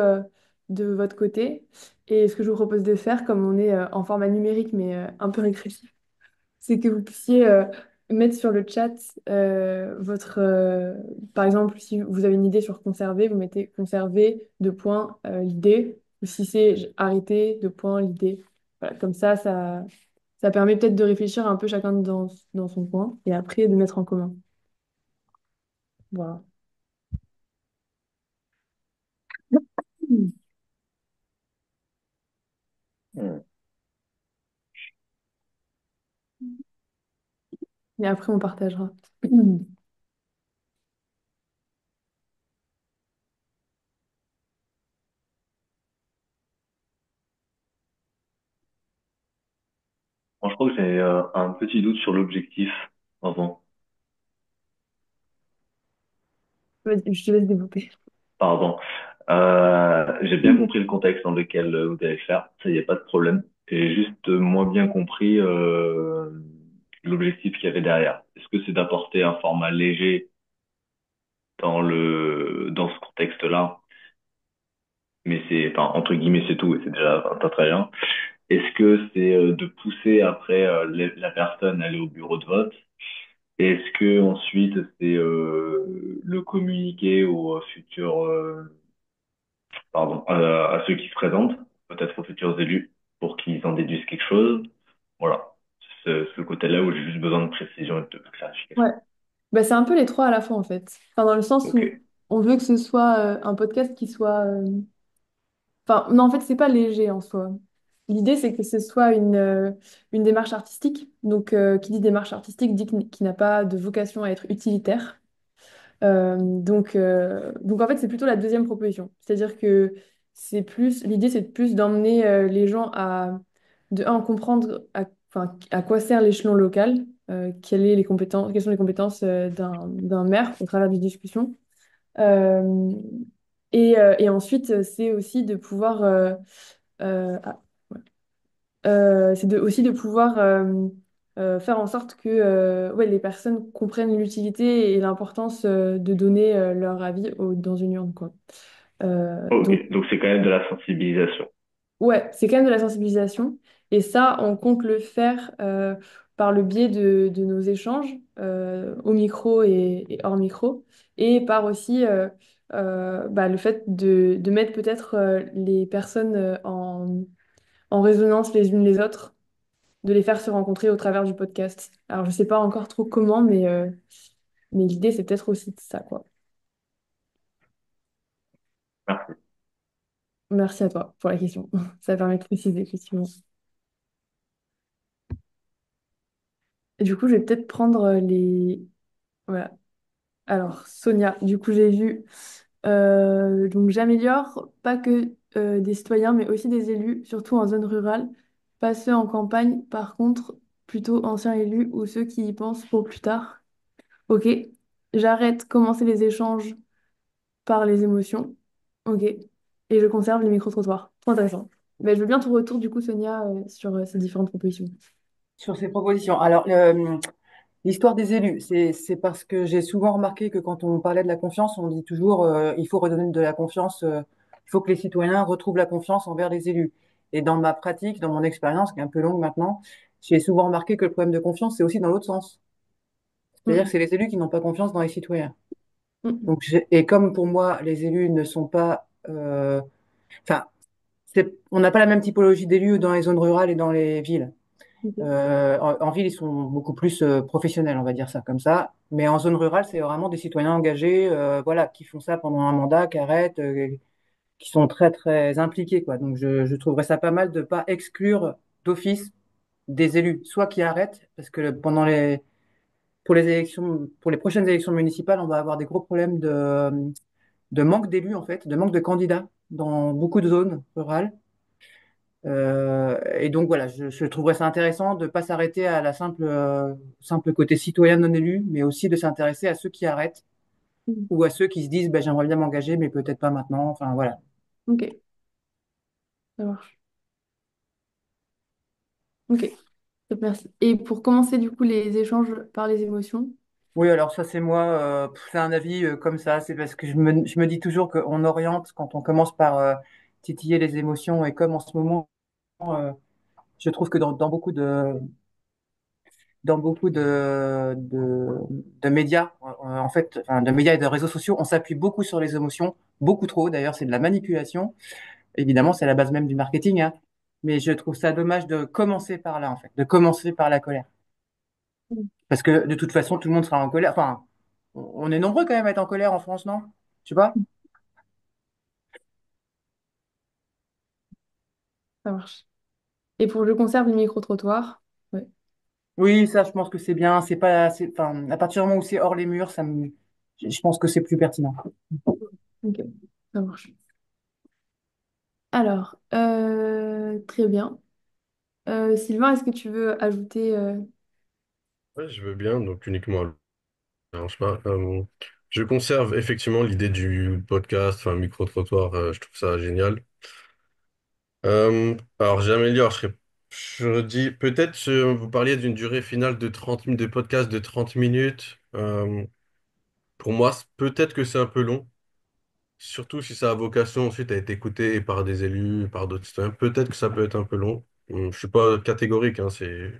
de votre côté. Et ce que je vous propose de faire, comme on est en format numérique, mais un peu régressif, c'est que vous puissiez mettre sur le chat votre... par exemple, si vous avez une idée sur conserver, vous mettez conserver, deux points, l'idée. Ou si c'est arrêter, deux points, l'idée. Voilà, comme ça permet peut-être de réfléchir un peu chacun dans son coin et après de mettre en commun. Voilà. Hmm. Et après, on partagera. Moi, je crois que j'ai un petit doute sur l'objectif avant. Vas-y, je te laisse développer. Pardon. J'ai bien compris le contexte dans lequel vous allez faire. Ça, y a pas de problème. J'ai juste moins bien compris l'objectif qu'il y avait derrière. Est-ce que c'est d'apporter un format léger dans ce contexte-là? Mais c'est, enfin, entre guillemets, c'est tout et c'est déjà pas très bien. Est-ce que c'est de pousser après la personne à aller au bureau de vote? Est-ce que ensuite c'est le communiquer aux futurs, pardon, à ceux qui se présentent, peut-être aux futurs élus, pour qu'ils en déduisent quelque chose? Voilà, ce côté-là où j'ai juste besoin de précision et de clarification. Ouais. Bah, c'est un peu les trois à la fois en fait. Enfin, dans le sens Ok. où on veut que ce soit un podcast qui soit. Enfin, non, en fait, c'est pas léger en soi. L'idée, c'est que ce soit une démarche artistique. Donc, qui dit démarche artistique dit qu'il n'a pas de vocation à être utilitaire. Donc en fait, c'est plutôt la deuxième proposition. C'est-à-dire que l'idée, c'est plus d'emmener les gens de un, comprendre enfin, à quoi sert l'échelon local, quelles sont les compétences d'un maire au travers des discussions. Euh, et ensuite, c'est aussi de pouvoir, ah, ouais. Aussi de pouvoir faire en sorte que ouais, les personnes comprennent l'utilité et l'importance de donner leur avis dans une urne, quoi. Donc, Ok, donc c'est quand même de la sensibilisation. ouais, c'est quand même de la sensibilisation. Et ça, on compte le faire par le biais de nos échanges au micro et hors micro. Et par aussi bah, le fait de mettre peut-être les personnes en résonance les unes les autres, de les faire se rencontrer au travers du podcast. Alors, je sais pas encore trop comment, mais l'idée, c'est peut-être aussi de ça, quoi. Merci. Merci à toi pour la question. Ça permet de préciser, effectivement. Et du coup, je vais peut-être prendre les... Voilà. Alors, Sonia, du coup, j'ai vu... donc, j'améliore pas que des citoyens, mais aussi des élus, surtout en zone rurale, pas ceux en campagne, par contre, plutôt anciens élus ou ceux qui y pensent pour plus tard. Ok, j'arrête commencer les échanges par les émotions. Ok. Et je conserve les micro-trottoirs. Trop intéressant. Ben, je veux bien ton retour, du coup, Sonia, sur ces différentes propositions. Sur ces propositions. Alors, l'histoire des élus, c'est parce que j'ai souvent remarqué que quand on parlait de la confiance, on dit toujours il faut redonner de la confiance, il faut que les citoyens retrouvent la confiance envers les élus. Et dans ma pratique, dans mon expérience, qui est un peu longue maintenant, j'ai souvent remarqué que le problème de confiance, c'est aussi dans l'autre sens. C'est-à-dire que Mm, c'est les élus qui n'ont pas confiance dans les citoyens. mm, Donc, et comme pour moi, les élus ne sont pas, enfin, on n'a pas la même typologie d'élus dans les zones rurales et dans les villes. ok. En ville, ils sont beaucoup plus professionnels, on va dire ça comme ça. Mais en zone rurale, c'est vraiment des citoyens engagés, voilà, qui font ça pendant un mandat, qui arrêtent, qui sont très très impliqués, quoi. Donc je trouverais ça pas mal de pas exclure d'office des élus, soit qui arrêtent, parce que pour les élections, pour les prochaines élections municipales, on va avoir des gros problèmes de manque d'élus en fait, de manque de candidats dans beaucoup de zones rurales. Et donc voilà, je trouverais ça intéressant de pas s'arrêter à la simple côté citoyen non élu, mais aussi de s'intéresser à ceux qui arrêtent Mhm. ou à ceux qui se disent ben, j'aimerais bien m'engager, mais peut-être pas maintenant. Enfin voilà. Ok, ça marche. Ok, top, merci. Et pour commencer du coup les échanges par les émotions. Oui, alors ça c'est moi, c'est un avis comme ça, c'est parce que je me dis toujours qu'on oriente quand on commence par titiller les émotions et comme en ce moment, euh, je trouve que dans beaucoup de médias, en fait, enfin, de médias et de réseaux sociaux, on s'appuie beaucoup sur les émotions, beaucoup trop d'ailleurs, c'est de la manipulation. Évidemment, c'est la base même du marketing, hein. Mais je trouve ça dommage de commencer par là, en fait, de commencer par la colère. Mhm. Parce que de toute façon, tout le monde sera en colère. Enfin, on est nombreux quand même à être en colère en France, non? Tu vois? Ça marche. Et pour je conserve le micro-trottoir. Ouais, Oui, ça, je pense que c'est bien. C'est pas, enfin, à partir du moment où c'est hors les murs, je pense que c'est plus pertinent. ok, ça marche. Alors, très bien. Sylvain, est-ce que tu veux ajouter Ouais, je veux bien, donc uniquement. Ça marche pas. Je conserve effectivement l'idée du podcast, enfin micro-trottoir, je trouve ça génial. Alors j'améliore, je dis peut-être vous parliez d'une durée finale de 30 minutes, de podcast de 30 minutes. Pour moi, peut-être que c'est un peu long, surtout si ça a vocation ensuite à être écouté par des élus, par d'autres citoyens. Peut-être que ça peut être un peu long. Je suis pas catégorique, hein, c'est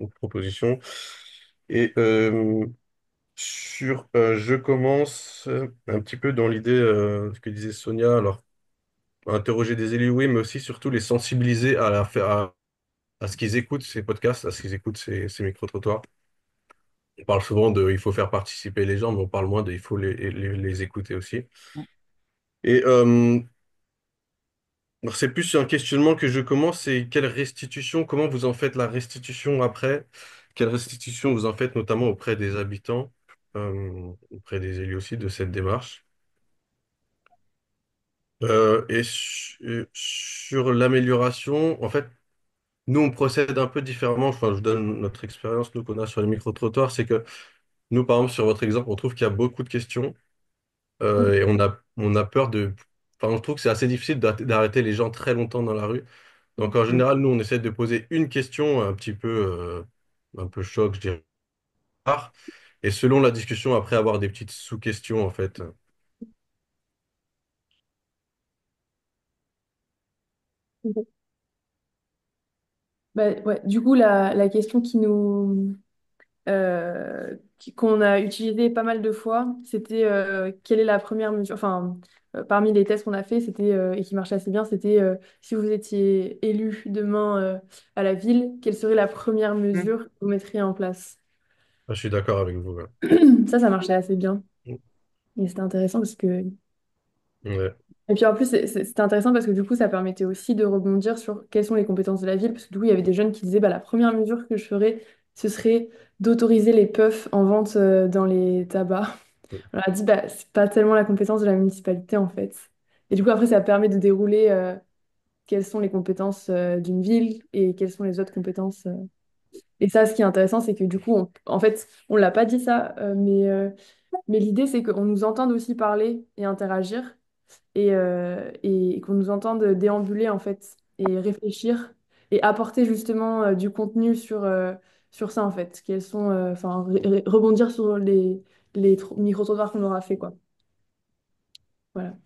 une proposition. Et je commence un petit peu dans l'idée ce que disait Sonia. Alors, interroger des élus, oui, mais aussi surtout les sensibiliser à ce qu'ils écoutent ces podcasts, à ce qu'ils écoutent ces micro-trottoirs. On parle souvent de il faut faire participer les gens, mais on parle moins de il faut les écouter aussi. Et alors c'est plus un questionnement que je commence, c'est quelle restitution, comment vous en faites la restitution après? Quelle restitution vous en faites notamment auprès des habitants, auprès des élus aussi de cette démarche? Sur l'amélioration, en fait, nous, on procède un peu différemment. Enfin, je vous donne notre expérience, nous, qu'on a sur les micro-trottoirs. C'est que nous, par exemple, sur votre exemple, on trouve qu'il y a beaucoup de questions et on a peur de. Enfin, on trouve que c'est assez difficile d'arrêter les gens très longtemps dans la rue. Donc, en général, nous, on essaie de poser une question un peu choc, je dirais. Et selon la discussion, après, avoir des petites sous-questions, en fait. bah, ouais, du coup, la question qu'on a utilisée pas mal de fois, c'était quelle est la première mesure, enfin, parmi les tests qu'on a fait, c'était, et qui marchait assez bien, c'était si vous étiez élu demain à la ville, quelle serait la première Mm. mesure que vous mettriez en place? Je suis d'accord avec vous. Ouais. Ça marchait assez bien. Et c'était intéressant parce que Ouais. et puis en plus, c'était intéressant parce que du coup, ça permettait aussi de rebondir sur quelles sont les compétences de la ville. Parce que du coup, il y avait des jeunes qui disaient, bah, la première mesure que je ferais, ce serait d'autoriser les puffs en vente dans les tabacs. On leur a dit, bah, c'est pas tellement la compétence de la municipalité en fait. Et du coup, après, ça permet de dérouler quelles sont les compétences d'une ville et quelles sont les autres compétences. Et ça, ce qui est intéressant, c'est que du coup, en fait, on l'a pas dit ça, mais l'idée, c'est qu'on nous entende aussi parler et interagir et qu'on nous entende déambuler en fait et réfléchir et apporter justement du contenu sur ça en fait. Quels sont, enfin, rebondir sur les micro-trottoirs qu'on aura fait quoi. Voilà.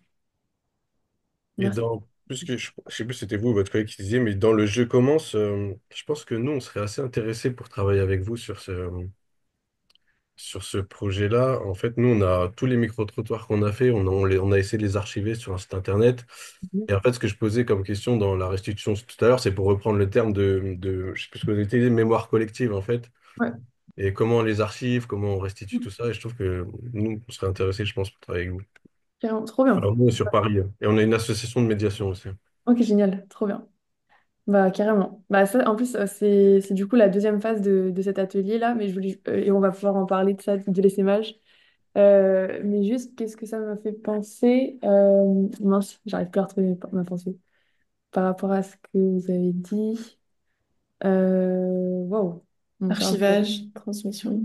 Et Merci. puisque je sais plus si c'était vous ou votre collègue qui disait, mais dans le jeu commence, je pense que nous, on serait assez intéressés pour travailler avec vous sur ce projet-là. En fait, nous, on a tous les micro-trottoirs qu'on a fait, on a essayé de les archiver sur un site internet. Mhm. Et en fait, ce que je posais comme question dans la restitution tout à l'heure, c'est pour reprendre le terme je sais plus ce que vous avez utilisé, mémoire collective, en fait. Ouais, Et comment on les archive, comment on restitue tout ça. Et je trouve que nous, on serait intéressés, je pense, pour travailler avec vous. carrément. Trop bien. Alors, nous, on est sur Paris, hein. Et on a une association de médiation aussi. Ok, génial. Trop bien. Bah, carrément. Bah, ça, en plus, c'est du coup la deuxième phase de cet atelier-là, mais je voulais, et on va pouvoir en parler de ça, de l'essaimage. Mais juste, qu'est-ce que ça m'a fait penser? Mince, j'arrive plus à retrouver ma pensée. par rapport à ce que vous avez dit. Waouh. Bon, c'est un peu- Archivage, transmission.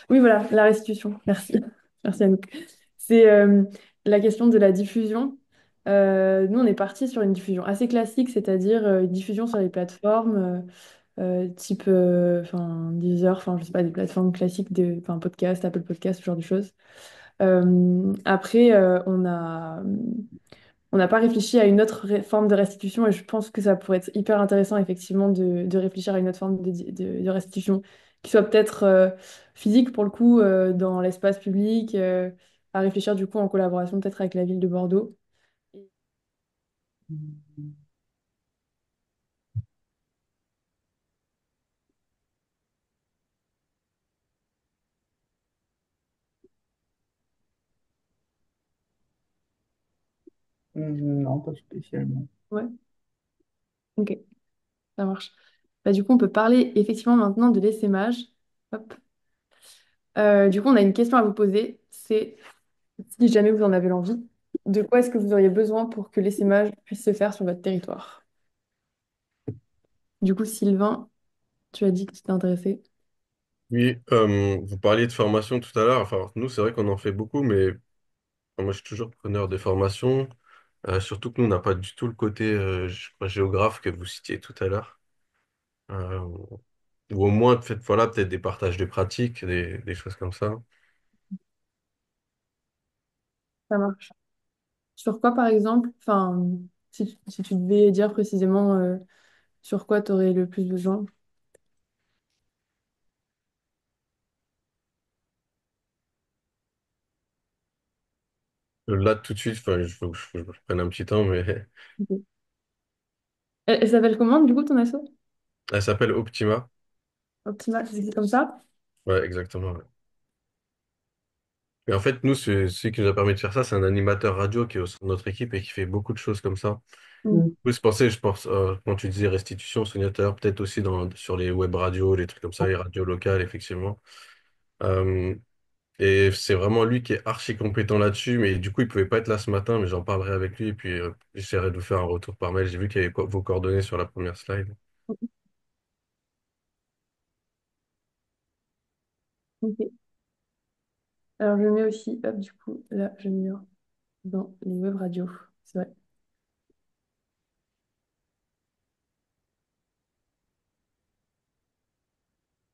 Oui, voilà, la restitution. Merci. Merci Anouk. C'est la question de la diffusion. Nous, on est parti sur une diffusion assez classique, c'est-à-dire une diffusion sur les plateformes type enfin, Deezer, enfin, je sais pas, des plateformes classiques, enfin, podcast, Apple Podcast, ce genre de choses. Après, on n'a pas réfléchi à une autre forme de restitution et je pense que ça pourrait être hyper intéressant effectivement de réfléchir à une autre forme de restitution qui soit peut-être physique pour le coup dans l'espace public, à réfléchir du coup en collaboration peut-être avec la ville de Bordeaux. Non, pas spécialement. Ouais, ok, ça marche. Bah, du coup, on peut parler effectivement maintenant de l'essaimage. Hop. Du coup, on a une question à vous poser. C'est si jamais vous en avez l'envie, de quoi est-ce que vous auriez besoin pour que l'essaimage puisse se faire sur votre territoire? Du coup, Sylvain, tu as dit que tu t'es intéressé. Oui, vous parliez de formation tout à l'heure. Enfin, nous, c'est vrai qu'on en fait beaucoup, mais moi, je suis toujours preneur de formation. Surtout que nous, on n'a pas du tout le côté je crois, géographe que vous citiez tout à l'heure. Euh, ou au moins, voilà, peut-être des partages de pratiques, des choses comme ça. Ça marche. Sur quoi, par exemple, enfin, si tu devais dire précisément sur quoi tu aurais le plus besoin. Là, tout de suite, enfin, faut que je prenne un petit temps, mais Ok. Elle s'appelle comment, du coup, ton asso? elle s'appelle Optima. Optima, c'est comme ça? Ouais, exactement. Ouais. Et en fait, nous, celui qui nous a permis de faire ça, c'est un animateur radio qui est au sein de notre équipe et qui fait beaucoup de choses comme ça. Mm. Mm. Oui, je pense, quand tu disais restitution, Sonia, tout à l'heure, peut-être aussi sur les web radios, les trucs comme ça, les radios locales, effectivement. Euh, et c'est vraiment lui qui est archi compétent là-dessus, mais du coup, il pouvait pas être là ce matin, mais j'en parlerai avec lui et puis j'essaierai de vous faire un retour par mail. J'ai vu qu'il y avait vos coordonnées sur la première slide. Ok. Alors, je mets aussi, hop, du coup, là, je mets dans les web radios. C'est vrai.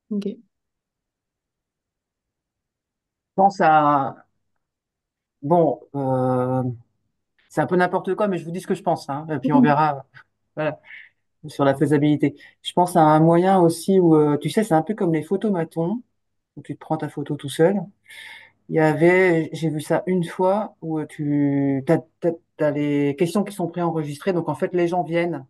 Ok. Je pense à... Bon, c'est un peu n'importe quoi, mais je vous dis ce que je pense, hein, et puis on verra, voilà, sur la faisabilité. Je pense à un moyen aussi où, tu sais, c'est un peu comme les photomatons, où tu te prends ta photo tout seul. J'ai vu ça une fois, où t'as les questions qui sont préenregistrées, donc en fait, les gens viennent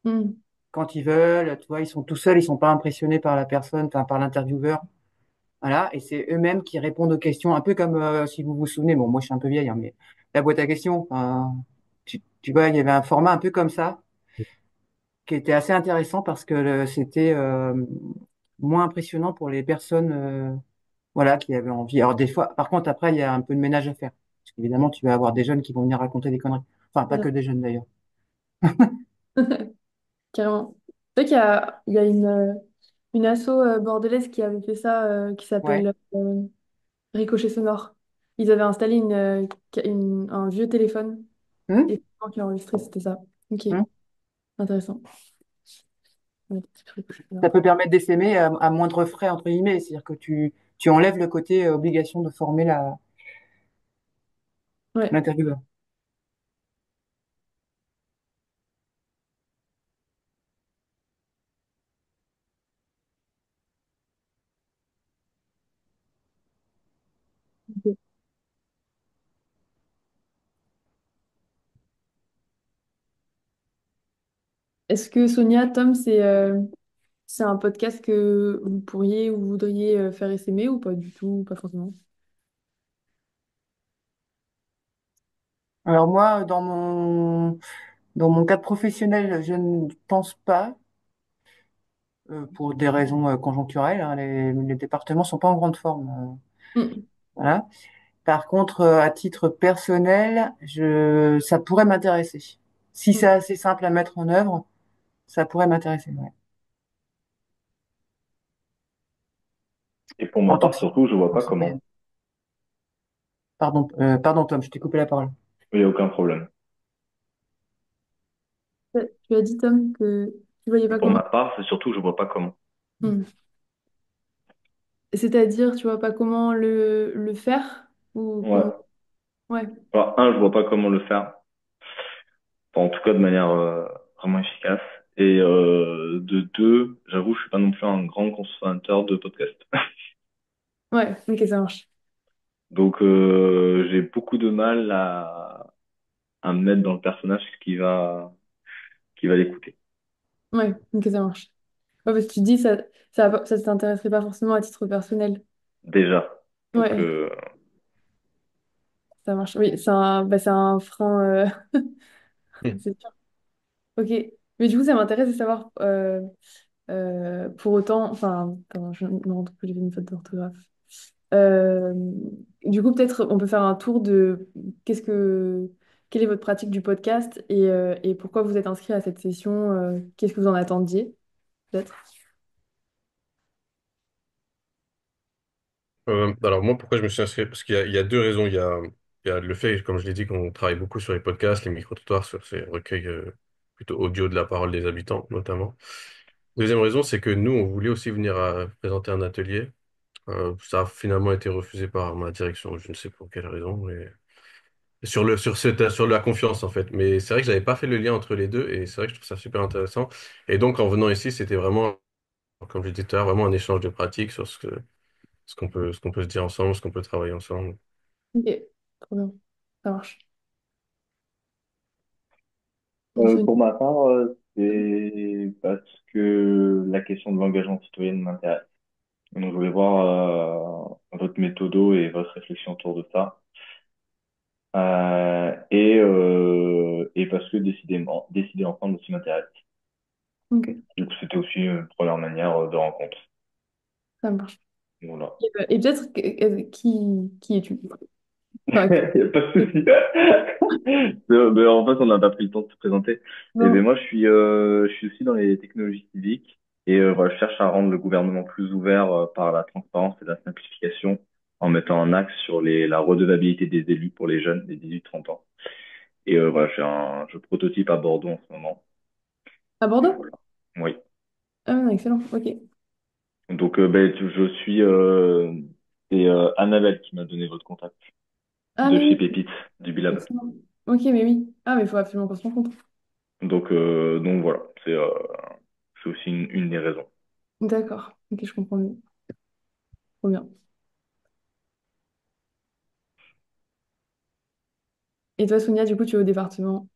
Mm. quand ils veulent, tu vois, ils sont tout seuls, ils sont pas impressionnés par la personne, enfin, par l'intervieweur. Voilà, et c'est eux-mêmes qui répondent aux questions, un peu comme si vous vous souvenez, bon, moi je suis un peu vieille, hein, mais la boîte à questions, tu vois, il y avait un format un peu comme ça, qui était assez intéressant parce que c'était moins impressionnant pour les personnes voilà, qui avaient envie. Alors des fois, par contre, après, il y a un peu de ménage à faire. Parce qu'évidemment, tu vas avoir des jeunes qui vont venir raconter des conneries. Enfin, pas que Voilà. des jeunes d'ailleurs. Carrément. Tu sais il y a une asso bordelaise qui avait fait ça, qui Ouais. s'appelle Ricochet Sonore. Ils avaient installé un vieux téléphone Hum, et le temps qui a enregistré, c'était ça. Ok, hum. intéressant. Ouais, petit Ricochet Ça Sonore. peut permettre d'essaimer à moindre frais, entre guillemets. C'est-à-dire que tu enlèves le côté obligation de former Ouais, l'intervieweur. ok. Est-ce que Sonia, Tom, c'est un podcast que vous pourriez ou voudriez faire essaimer ou pas du tout, pas forcément? Alors moi, dans mon cadre professionnel, je ne pense pas, pour des raisons conjoncturelles, hein, les départements sont pas en grande forme. Mm. Voilà. Par contre, à titre personnel, ça pourrait m'intéresser. Si c'est Mm. assez simple à mettre en œuvre, ça pourrait m'intéresser, ouais. Et pour ma En tant que part, surtout, je vois pas citoyenne. comment. Pardon Tom, je t'ai coupé la parole. Il n'y a aucun problème. Tu as dit, Tom, que tu voyais pas Pour ma comment. part, c'est surtout, je vois pas comment. Mm. C'est-à-dire, tu vois pas comment le faire ou comment. Ouais. Ouais, Alors, un, je vois pas comment le faire. Enfin, en tout cas, de manière vraiment efficace. Et de deux, j'avoue, je suis pas non plus un grand consommateur de podcasts. ouais, ok, ça marche. Donc, j'ai beaucoup de mal à me mettre dans le personnage qui va l'écouter. Ouais, ok, ça marche. Ouais, parce que tu dis, ça t'intéresserait pas forcément à titre personnel. Déjà. Donc, Ouais, ça marche. Oui, c'est un frein, c'est sûr. Ok. Mais du coup, ça m'intéresse de savoir, pour autant, enfin, pardon, je me rends compte que j'ai fait une faute d'orthographe. Euh, du coup, peut-être on peut faire un tour de qu'est-ce que, quelle est votre pratique du podcast et pourquoi vous êtes inscrit à cette session, qu'est-ce que vous en attendiez, peut-être? Alors moi, pourquoi je me suis inscrit? Parce qu'il y a deux raisons. Il y a le fait, comme je l'ai dit, qu'on travaille beaucoup sur les podcasts, les micro-trottoirs, sur ces recueils plutôt audio de la parole des habitants, notamment. Deuxième raison, c'est que nous, on voulait aussi venir présenter un atelier. Ça a finalement été refusé par ma direction, je ne sais pour quelle raison, mais sur la confiance en fait. Mais c'est vrai que j'avais pas fait le lien entre les deux et c'est vrai que je trouve ça super intéressant. Et donc en venant ici, c'était vraiment, comme je disais tout à l'heure, vraiment un échange de pratiques sur ce qu'on peut se dire ensemble, ce qu'on peut travailler ensemble. Ok, trop bien, ça marche. On se- pour ma part, c'est parce que la question de l'engagement citoyen m'intéresse. Donc, je voulais voir votre méthodo et votre réflexion autour de ça. Et parce que décider ensemble aussi m'intéresse. Ok, Donc, c'était aussi une première manière de rencontre. ça marche. Voilà. Et peut-être qui es-tu? Enfin, Il n'y a pas de souci. Mais en fait, on n'a pas pris le temps de se présenter. Et ben non. moi, je suis aussi dans les technologies civiques et voilà, je cherche à rendre le gouvernement plus ouvert par la transparence et la simplification en mettant un axe sur la redevabilité des élus pour les jeunes des 18-30 ans. Et voilà, je prototype à Bordeaux en ce moment. À Et Bordeaux? voilà. Oui. Ah, excellent, ok. Donc, je suis. C'est Annabelle qui m'a donné votre contact Ah, de mais chez oui, Pépite, du Bilab. excellent. Ok, mais oui. Ah, mais il faut absolument qu'on se rencontre. Donc voilà, c'est aussi une des raisons. D'accord, ok, je comprends mieux. Trop bien. Et toi, Sonia, du coup, tu es au département.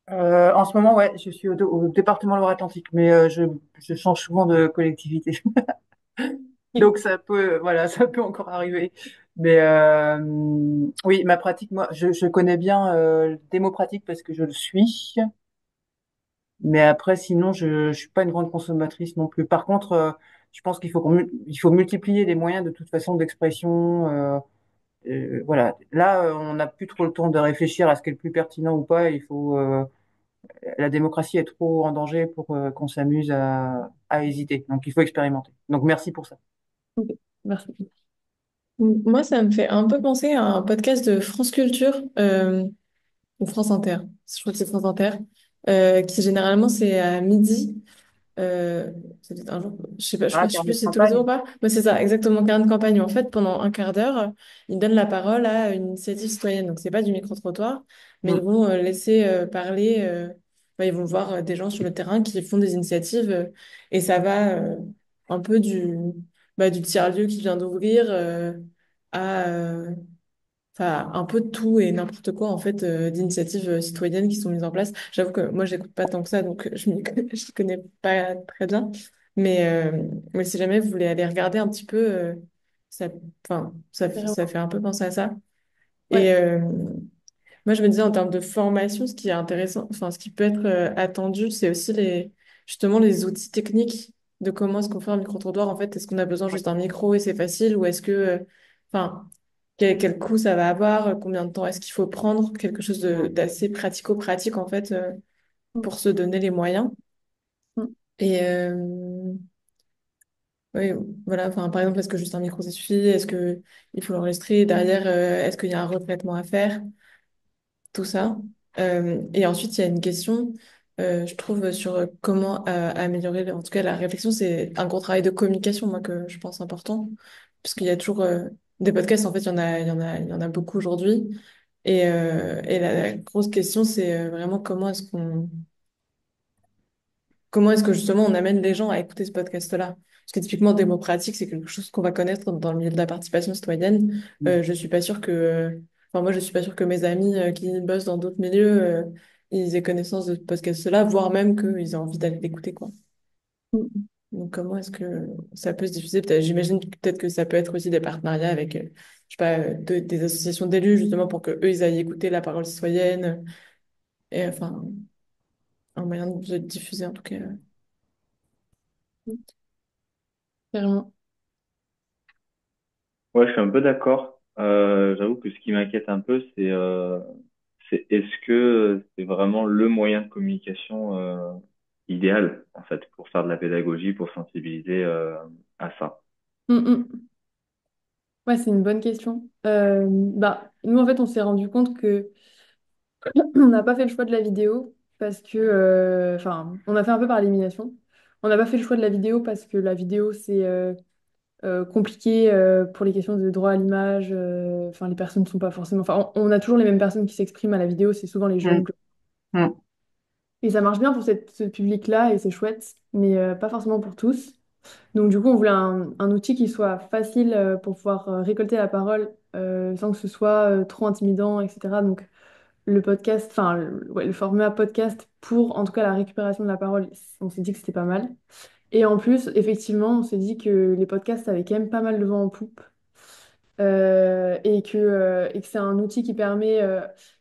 En ce moment, ouais, je suis au département Loire-Atlantique, mais je change souvent de collectivité. Donc ça peut, voilà, ça peut encore arriver. Mais oui, ma pratique, moi, je connais bien Démopratique parce que je le suis. Mais après, sinon, je suis pas une grande consommatrice non plus. Par contre, je pense il faut multiplier les moyens de toute façon d'expression. Voilà. Là, on n'a plus trop le temps de réfléchir à ce qui est le plus pertinent ou pas. La démocratie est trop en danger pour qu'on s'amuse à hésiter. Donc, il faut expérimenter. Donc, merci pour ça. Ok, merci. Moi, ça me fait un peu penser à un podcast de France Culture ou France Inter. Je crois que c'est France Inter, qui généralement c'est à midi. C'est peut-être un jour, je sais pas, je Ah, crois, je sais carnet plus de si c'est tous les jours ou campagne. pas. Mais c'est ça, exactement, carnet de campagne. En fait, pendant un quart d'heure, ils donnent la parole à une initiative citoyenne. Donc, c'est pas du micro-trottoir, mais ils Hmm. vont laisser parler. Ils vont voir des gens sur le terrain qui font des initiatives et ça va un peu du tiers-lieu qui vient d'ouvrir à enfin, un peu de tout et n'importe quoi en fait d'initiatives citoyennes qui sont mises en place. J'avoue que moi j'écoute pas tant que ça donc je connais pas très bien. Mais si jamais vous voulez aller regarder un petit peu, ça, enfin, ça Carrément. fait un peu penser à ça. Ouais, Et moi je me disais en termes de formation, ce qui est intéressant, enfin ce qui peut être attendu, c'est aussi justement les outils techniques de comment est-ce qu'on fait un micro-trottoir en fait. Est-ce qu'on a besoin juste d'un micro et c'est facile ou est-ce que, enfin quel coût ça va avoir, combien de temps est-ce qu'il faut prendre, quelque chose Mm. d'assez pratico-pratique en fait pour se donner les moyens. Mm. Et oui, voilà, enfin, par exemple, est-ce que juste un micro ça suffit? Est-ce que il faut l'enregistrer derrière? Est-ce qu'il y a un retraitement à faire? Tout ça. Et ensuite, il y a une question, je trouve, sur comment améliorer, en tout cas, la réflexion, c'est un gros travail de communication, moi, que je pense important, parce qu'il y a toujours des podcasts, en fait, il y en a beaucoup aujourd'hui. Et la grosse question, c'est vraiment comment est-ce que justement on amène les gens à écouter ce podcast-là? Parce que typiquement, démocratique, c'est quelque chose qu'on va connaître dans le milieu de la participation citoyenne. Je suis pas sûre enfin moi, je suis pas sûre que mes amis qui bossent dans d'autres milieux, ils aient connaissance de ce podcast-là, voire même qu'ils aient envie d'aller l'écouter, quoi. Mm. Donc, comment est-ce que ça peut se diffuser? J'imagine que peut-être que ça peut être aussi des partenariats avec, je sais pas, des associations d'élus, justement, pour que eux, ils aillent écouter la parole citoyenne. Et enfin, un moyen de diffuser, en tout cas. Carrément. Ouais, je suis un peu d'accord. J'avoue que ce qui m'inquiète un peu, c'est est-ce que c'est vraiment le moyen de communication idéal, en fait, pour faire de la pédagogie, pour sensibiliser à ça. Mm, mm. Ouais, c'est une bonne question. Bah, nous, en fait, on s'est rendu compte que on n'a pas fait le choix de la vidéo parce que, enfin, on a fait un peu par élimination. On n'a pas fait le choix de la vidéo parce que la vidéo, c'est compliqué pour les questions de droit à l'image. Enfin, les personnes ne sont pas forcément. Enfin, on a toujours les mêmes personnes qui s'expriment à la vidéo, c'est souvent les Mm. jeunes. Mm. Et ça marche bien pour ce public-là et c'est chouette, mais pas forcément pour tous. Donc, du coup, on voulait un outil qui soit facile pour pouvoir récolter la parole sans que ce soit trop intimidant, etc. Donc, le podcast, enfin, ouais, le format podcast pour en tout cas la récupération de la parole, on s'est dit que c'était pas mal. Et en plus, effectivement, on s'est dit que les podcasts avaient quand même pas mal de vent en poupe et que c'est un outil qui permet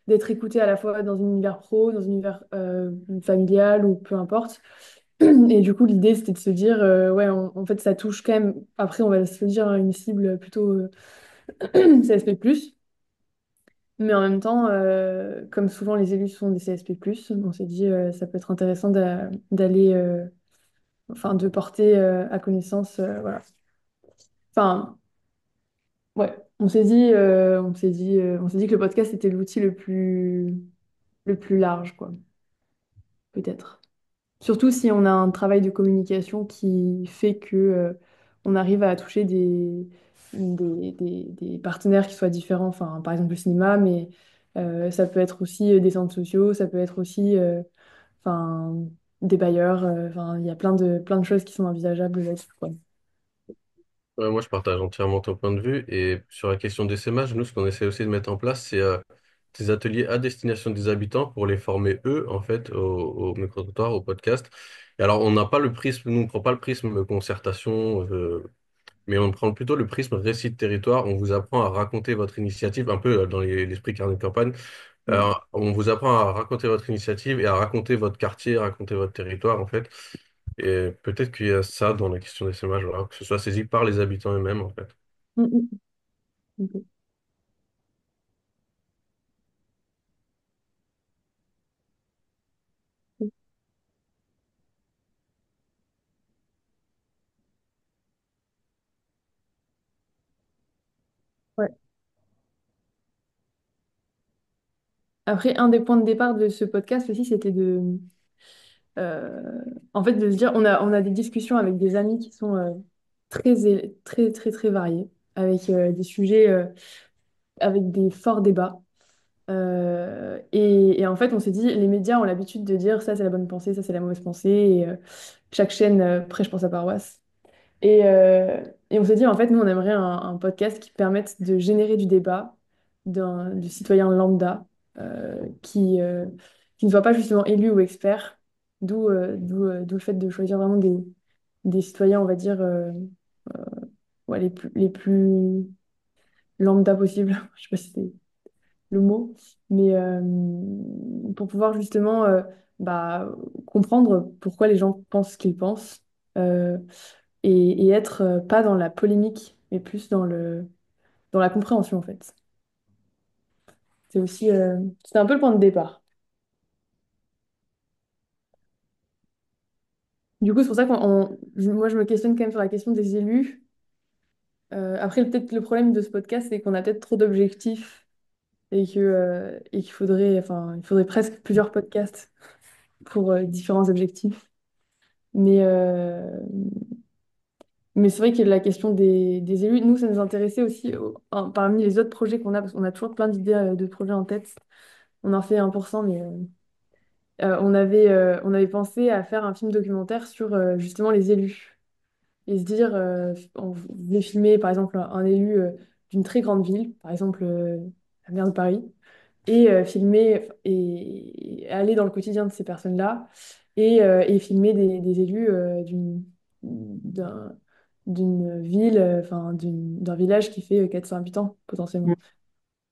d'être écouté à la fois dans un univers pro, dans un univers familial ou peu importe. Et du coup, l'idée, c'était de se dire, ouais, en fait, ça touche quand même, après, on va se dire, hein, une cible plutôt CSP+. Mais en même temps, comme souvent les élus sont des CSP+, on s'est dit, ça peut être intéressant d'aller, enfin, de porter à connaissance, voilà. Enfin, ouais, on s'est dit que le podcast était l'outil le plus large, quoi, peut-être. Surtout si on a un travail de communication qui fait que, on arrive à toucher des partenaires qui soient différents, enfin, par exemple le cinéma, mais ça peut être aussi des centres sociaux, ça peut être aussi enfin, des bailleurs, enfin, il y a plein de choses qui sont envisageables là-dessus, quoi. Ouais, moi, je partage entièrement ton point de vue. Et sur la question des SMH, nous, ce qu'on essaie aussi de mettre en place, c'est des ateliers à destination des habitants pour les former, eux, en fait, au micro-trottoir, au podcast. Et alors, on n'a pas le prisme, nous, on ne prend pas le prisme concertation, mais on prend plutôt le prisme récit de territoire. On vous apprend à raconter votre initiative, un peu dans l'esprit carnet de campagne. Mm. On vous apprend à raconter votre initiative et à raconter votre quartier, raconter votre territoire, en fait. Et peut-être qu'il y a ça dans la question des SMH, voilà, que ce soit saisi par les habitants eux-mêmes, en fait. Mm, mm. Ok. Ouais. Après, un des points de départ de ce podcast aussi, c'était en fait, de se dire, on a des discussions avec des amis qui sont très, très, très variés, avec des sujets, avec des forts débats. Et en fait, on s'est dit, les médias ont l'habitude de dire ça, c'est la bonne pensée, ça, c'est la mauvaise pensée, et chaque chaîne prêche pour sa paroisse. Et, euh, et on s'est dit, en fait, nous, on aimerait un podcast qui permette de générer du débat du citoyen lambda qui ne soit pas justement élu ou expert, d'où le fait de choisir vraiment des citoyens, on va dire, ouais, les plus lambda possibles. Je sais pas si c'est le mot, mais pour pouvoir justement bah, comprendre pourquoi les gens pensent ce qu'ils pensent. Euh, et être pas dans la polémique, mais plus dans dans la compréhension, en fait. C'est aussi, c'était un peu le point de départ. Du coup, c'est pour ça moi, je me questionne quand même sur la question des élus. Après, peut-être le problème de ce podcast, c'est qu'on a peut-être trop d'objectifs et qu'il faudrait, enfin, il faudrait presque plusieurs podcasts pour différents objectifs. Mais, euh, mais c'est vrai que la question des élus, nous, ça nous intéressait aussi parmi les autres projets qu'on a, parce qu'on a toujours plein d'idées de projets en tête. On en fait 1%, mais on avait pensé à faire un film documentaire sur justement les élus. Et se dire, on voulait filmer par exemple un élu d'une très grande ville, par exemple la maire de Paris, et filmer et aller dans le quotidien de ces personnes-là et filmer des élus d'un- d'une ville, enfin d'un village qui fait 400 habitants potentiellement.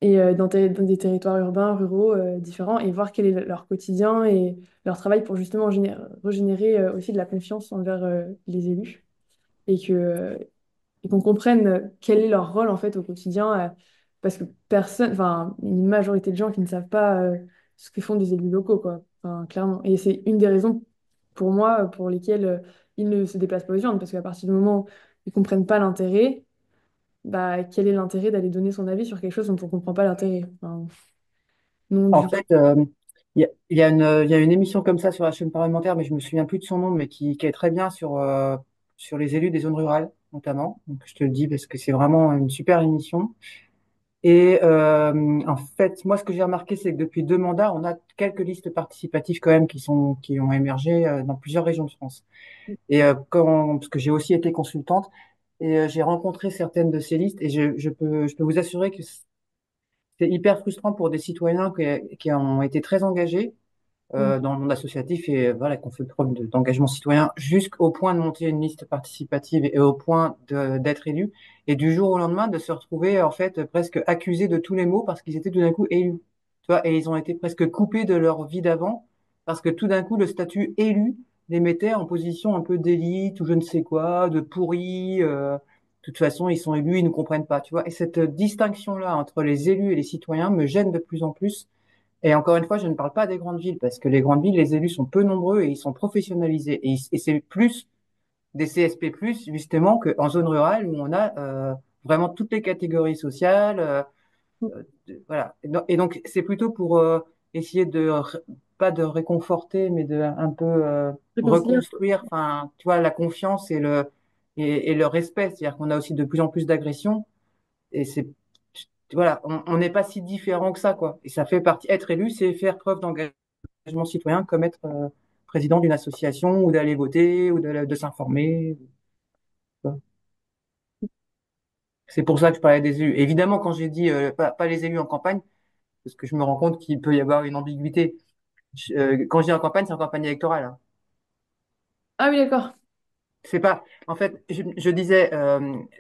Et dans des territoires urbains, ruraux différents, et voir quel est leur quotidien et leur travail pour justement régénérer aussi de la confiance envers les élus. Et et qu'on comprenne quel est leur rôle en fait au quotidien, parce que personne, enfin une majorité de gens qui ne savent pas ce que font des élus locaux, quoi, enfin, clairement. Et c'est une des raisons pour moi pour lesquelles ils ne se déplacent pas aux urnes, parce qu'à partir du moment où ils comprennent pas l'intérêt, bah quel est l'intérêt d'aller donner son avis sur quelque chose dont on comprend pas l'intérêt? Enfin, non, En du coup. fait, il y a une émission comme ça sur la chaîne parlementaire, mais je me souviens plus de son nom, mais qui est très bien sur les élus des zones rurales, notamment. Donc, je te le dis parce que c'est vraiment une super émission. Et en fait, moi, ce que j'ai remarqué, c'est que depuis 2 mandats, on a quelques listes participatives quand même qui ont émergé dans plusieurs régions de France. Et parce que j'ai aussi été consultante et j'ai rencontré certaines de ces listes et je peux vous assurer que c'est hyper frustrant pour des citoyens qui ont été très engagés Mm. dans le monde associatif et voilà, qu'on fait preuve d'engagement citoyen jusqu'au point de monter une liste participative et au point d'être élu, et du jour au lendemain de se retrouver en fait presque accusés de tous les maux parce qu'ils étaient tout d'un coup élus. Tu vois, et ils ont été presque coupés de leur vie d'avant parce que tout d'un coup le statut élu les mettait en position un peu d'élite ou je ne sais quoi, de pourri. De toute façon, ils sont élus, ils ne comprennent pas, tu vois. Et cette distinction-là entre les élus et les citoyens me gêne de plus en plus et encore une fois, je ne parle pas des grandes villes, parce que les grandes villes, les élus sont peu nombreux et ils sont professionnalisés. Et c'est plus des CSP+, justement, qu'en zone rurale, où on a vraiment toutes les catégories sociales. Voilà. Et donc, c'est plutôt pour essayer pas de réconforter, mais de un peu Réconcilier. reconstruire, enfin, tu vois, la confiance et le respect. C'est-à-dire qu'on a aussi de plus en plus d'agressions. Et voilà, on n'est pas si différent que ça, quoi. Et ça fait partie, être élu, c'est faire preuve d'engagement citoyen, comme être président d'une association, ou d'aller voter, ou de s'informer. C'est pour ça que je parlais des élus. Évidemment, quand j'ai dit pas les élus en campagne, parce que je me rends compte qu'il peut y avoir une ambiguïté. Quand je dis en campagne, c'est en campagne électorale, hein. Ah oui, d'accord. C'est pas, en fait, je disais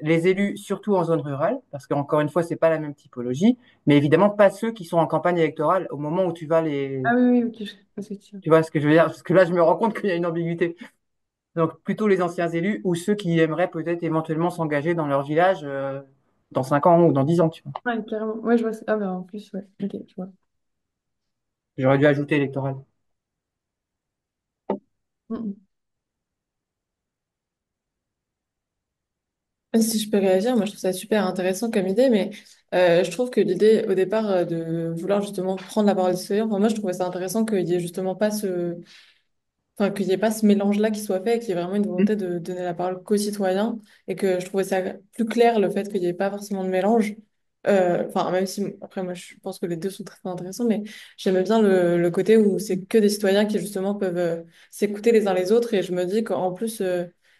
les élus, surtout en zone rurale, parce qu'encore une fois, c'est pas la même typologie, mais évidemment pas ceux qui sont en campagne électorale au moment où tu vas Ah oui, oui, ok, je vois ce que tu veux tu vois ce que je veux dire, parce que là, je me rends compte qu'il y a une ambiguïté. Donc plutôt les anciens élus ou ceux qui aimeraient peut-être éventuellement s'engager dans leur village dans 5 ans ou dans 10 ans, tu vois. Ouais, carrément. Ouais, je vois. Ah, bah en plus, ouais. Ok, je vois. J'aurais dû ajouter électoral. Mm, mm. Si je peux réagir, moi je trouve ça super intéressant comme idée, mais je trouve que l'idée au départ de vouloir justement prendre la parole des citoyens, enfin, moi je trouvais ça intéressant qu'il y ait justement pas enfin, qu'il n'y ait pas ce mélange-là qui soit fait, qu'il y ait vraiment une volonté de donner la parole qu'aux citoyens et que je trouvais ça plus clair le fait qu'il n'y ait pas forcément de mélange. Enfin, même si après moi je pense que les deux sont très intéressants, mais j'aimais bien le côté où c'est que des citoyens qui justement peuvent s'écouter les uns les autres et je me dis qu'en plus,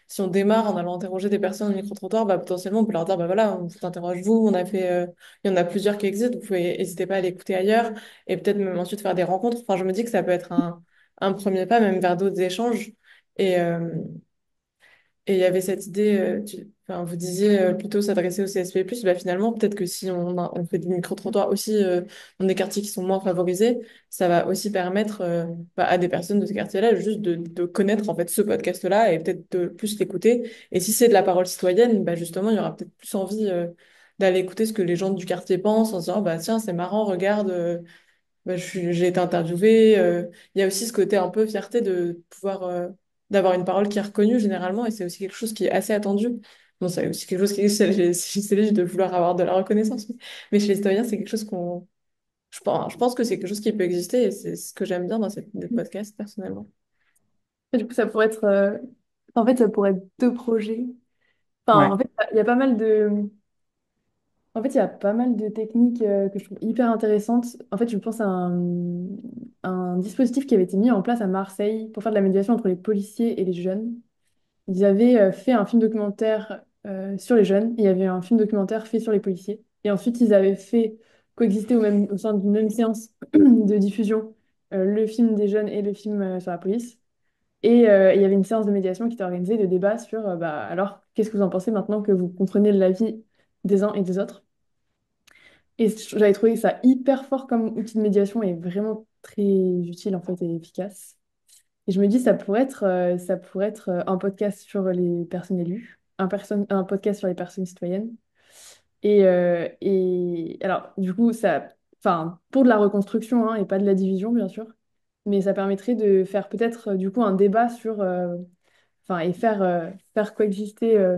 si on démarre en allant interroger des personnes au micro-trottoir, bah, potentiellement on peut leur dire bah voilà, on vous interroge vous, il y en a plusieurs qui existent, vous pouvez n'hésitez pas à l'écouter ailleurs et peut-être même ensuite faire des rencontres. Enfin, je me dis que ça peut être un premier pas même vers d'autres échanges. Et et il y avait cette idée, enfin, vous disiez plutôt s'adresser au CSP+, bah finalement, peut-être que si on fait des micro-trottoirs aussi dans des quartiers qui sont moins favorisés, ça va aussi permettre bah, à des personnes de ce quartier-là juste de connaître en fait ce podcast-là et peut-être de plus l'écouter. Et si c'est de la parole citoyenne, bah justement, il y aura peut-être plus envie d'aller écouter ce que les gens du quartier pensent en se disant, bah tiens, c'est marrant, regarde, bah, j'ai été interviewée. Il y a aussi ce côté un peu fierté de pouvoir, d'avoir une parole qui est reconnue généralement, et c'est aussi quelque chose qui est assez attendu. Bon, c'est aussi quelque chose qui est chez les de vouloir avoir de la reconnaissance, mais chez les citoyens, c'est quelque chose je pense que c'est quelque chose qui peut exister, et c'est ce que j'aime bien dans cette podcast, personnellement. Et du coup, ça pourrait être, en fait, ça pourrait être deux projets. Enfin, Ouais. en fait, il y a pas mal de, en fait, il y a pas mal de techniques que je trouve hyper intéressantes. En fait, je pense à un dispositif qui avait été mis en place à Marseille pour faire de la médiation entre les policiers et les jeunes. Ils avaient fait un film documentaire sur les jeunes, et il y avait un film documentaire fait sur les policiers. Et ensuite, ils avaient fait coexister au sein d'une même séance de diffusion le film des jeunes et le film sur la police. Et il y avait une séance de médiation qui était organisée de débat sur bah, alors, qu'est-ce que vous en pensez maintenant que vous comprenez la vie des uns et des autres? Et j'avais trouvé ça hyper fort comme outil de médiation et vraiment très utile en fait et efficace. Et je me dis, ça pourrait être un podcast sur les personnes élues, un podcast sur les personnes citoyennes. Et alors, du coup, enfin, pour de la reconstruction hein, et pas de la division, bien sûr, mais ça permettrait de faire peut-être du coup un débat sur, enfin, et faire coexister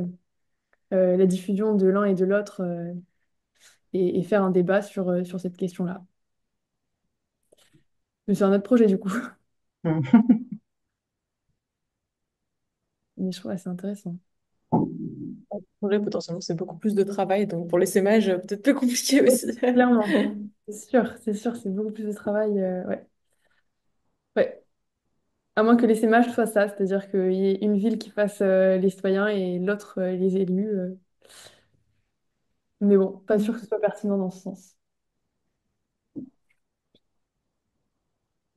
la diffusion de l'un et de l'autre et faire un débat sur cette question-là. Mais c'est un autre projet du coup. Mais je trouve assez intéressant. Projet, potentiellement, c'est beaucoup plus de travail, donc pour l'essaimage, peut-être plus compliqué Oui, aussi. clairement. C'est beaucoup plus de travail. Ouais. Ouais. À moins que les SMH fassent ça, c'est-à-dire qu'il y ait une ville qui fasse les citoyens et l'autre les élus. Mais bon, pas sûr que ce soit pertinent dans ce sens.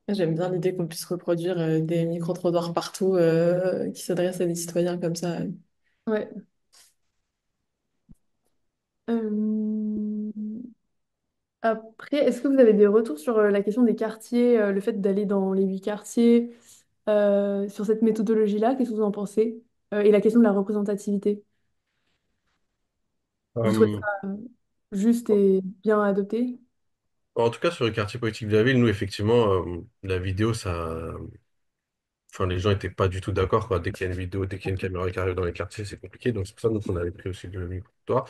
J'aime bien l'idée qu'on puisse reproduire des micro-trottoirs partout qui s'adressent à des citoyens comme ça. Ouais. Euh, Après, est-ce que vous avez des retours sur la question des quartiers, le fait d'aller dans les 8 quartiers, sur cette méthodologie-là, qu'est-ce que vous en pensez? Et la question de la représentativité. Vous trouvez Euh, ça juste et bien adopté? En tout cas, sur le quartier politique de la ville, nous, effectivement, la vidéo, enfin, les gens n'étaient pas du tout d'accord, quoi. Dès qu'il y a une vidéo, dès qu'il y a une caméra qui arrive dans les quartiers, c'est compliqué. Donc, c'est pour ça que nous, on avait pris aussi le micro-trottoir.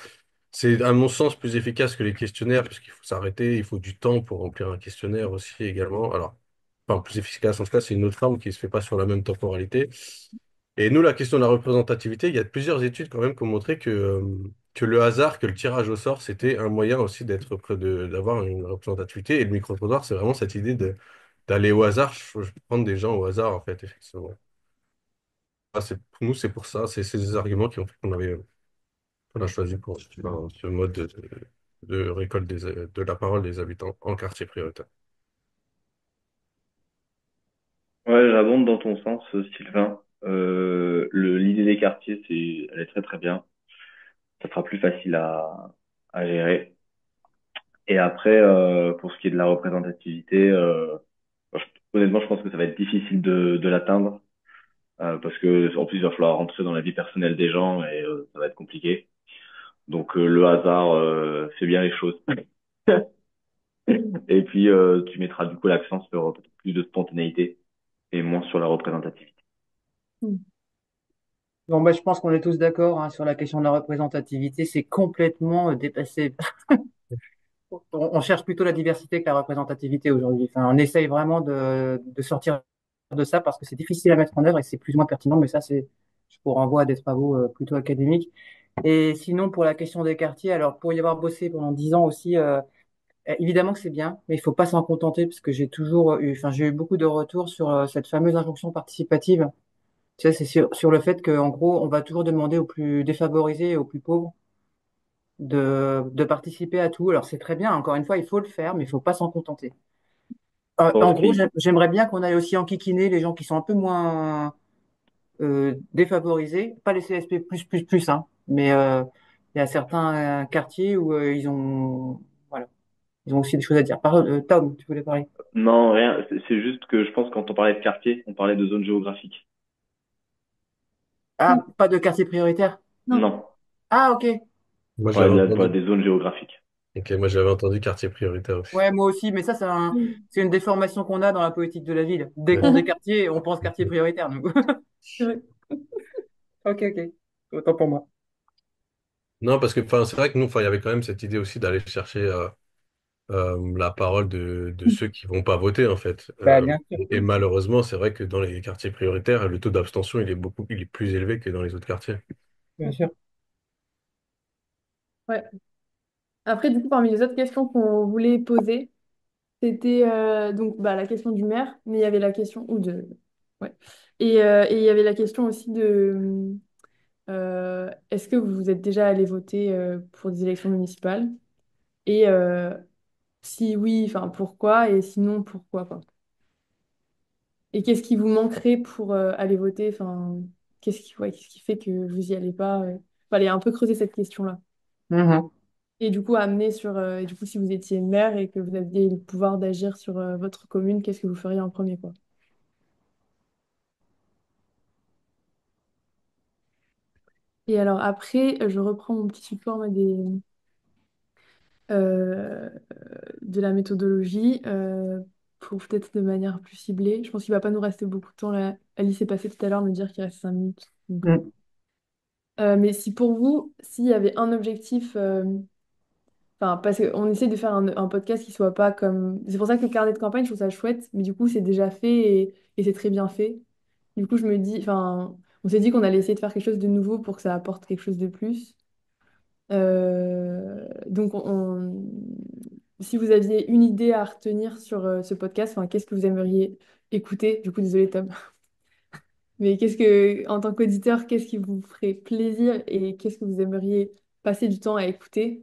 C'est, à mon sens, plus efficace que les questionnaires, puisqu'il faut s'arrêter, il faut du temps pour remplir un questionnaire aussi également. Alors, enfin, plus efficace, en tout cas, c'est une autre forme qui ne se fait pas sur la même temporalité. Et nous, la question de la représentativité, il y a plusieurs études quand même qui ont montré que le hasard, que le tirage au sort, c'était un moyen aussi d'être près d'avoir une représentativité. Et le micro-trottoir, c'est vraiment cette idée d'aller au hasard, je prendre des gens au hasard, en fait, effectivement. Pour nous, c'est pour ça, c'est des arguments qui ont fait qu'on a choisi pour ce mode de récolte de la parole des habitants en quartier prioritaire. Ouais, j'abonde dans ton sens, Sylvain. L'idée des quartiers, elle est très très bien. Ça sera plus facile à gérer. Et après, pour ce qui est de la représentativité, honnêtement, je pense que ça va être difficile de l'atteindre parce que en plus, il va falloir rentrer dans la vie personnelle des gens et ça va être compliqué. Donc le hasard fait bien les choses. Et puis tu mettras du coup l'accent sur peut-être plus de spontanéité et moins sur la représentativité. Hmm. Bon, bah, je pense qu'on est tous d'accord hein, sur la question de la représentativité. C'est complètement dépassé. On cherche plutôt la diversité que la représentativité aujourd'hui. Enfin, on essaye vraiment de sortir de ça parce que c'est difficile à mettre en œuvre et c'est plus ou moins pertinent. Mais ça, je vous renvoie à des travaux plutôt académiques. Et sinon, pour la question des quartiers, alors pour y avoir bossé pendant 10 ans aussi, évidemment que c'est bien, mais il faut pas s'en contenter parce que j'ai eu beaucoup de retours sur cette fameuse injonction participative. Tu sais, c'est sur le fait qu'en gros, on va toujours demander aux plus défavorisés et aux plus pauvres de participer à tout. Alors c'est très bien, encore une fois, il faut le faire, mais il faut pas s'en contenter. Je pense En gros, j'aimerais bien qu'on aille aussi enquiquiner les gens qui sont un peu moins défavorisés, pas les CSP++, hein, mais il y a certains quartiers où voilà, ils ont aussi des choses à dire. Tom, tu voulais parler? Non, rien. C'est juste que je pense que quand on parlait de quartier, on parlait de zone géographique. Ah, pas de quartier prioritaire? Non. Non. Ah, ok. Moi, Ouais, j'avais entendu. des zones géographiques. Ok, moi, j'avais entendu quartier prioritaire aussi. Ouais, moi aussi, mais ça, Mm. c'est une déformation qu'on a dans la politique de la ville. Dès Ouais. qu'on dit quartier, on pense quartier prioritaire, nous. Ouais. Ok, ok. Autant pour moi. Non, parce que enfin, c'est vrai que nous, enfin, il y avait quand même cette idée aussi d'aller chercher la parole de ceux qui vont pas voter, en fait. Bah, bien sûr, Et malheureusement, c'est vrai que dans les quartiers prioritaires, le taux d'abstention, il est plus élevé que dans les autres quartiers. bien sûr. Ouais. Après, du coup, parmi les autres questions qu'on voulait poser, c'était donc bah, la question du maire, mais il y avait la question, ou de... Ouais. Et il y avait la question aussi de est-ce que vous êtes déjà allé voter pour des élections municipales? Et si oui, enfin pourquoi? Et sinon, pourquoi pas? Et qu'est-ce qui vous manquerait pour aller voter? Enfin, qu'est-ce qui fait que vous y allez pas? Fallait un peu creuser cette question-là. Mhm. Et du coup, amener sur, et du coup, si vous étiez maire et que vous aviez le pouvoir d'agir sur votre commune, qu'est-ce que vous feriez en premier, quoi? Et alors après, je reprends mon petit support moi, euh, de la méthodologie pour peut-être de manière plus ciblée. Je pense qu'il va pas nous rester beaucoup de temps là. Alice est passée tout à l'heure me dire qu'il reste 5 minutes. Donc, Mhm. mais si pour vous, s'il y avait un objectif, enfin, parce qu'on essaie de faire un podcast qui soit pas comme. C'est pour ça que le carnet de campagne, je trouve ça chouette, mais du coup, c'est déjà fait et c'est très bien fait. Du coup, je me dis, enfin, on s'est dit qu'on allait essayer de faire quelque chose de nouveau pour que ça apporte quelque chose de plus. Donc, si vous aviez une idée à retenir sur ce podcast, enfin, qu'est-ce que vous aimeriez écouter? Du coup, désolé Tom, mais en tant qu'auditeur, qu'est-ce qui vous ferait plaisir et qu'est-ce que vous aimeriez passer du temps à écouter?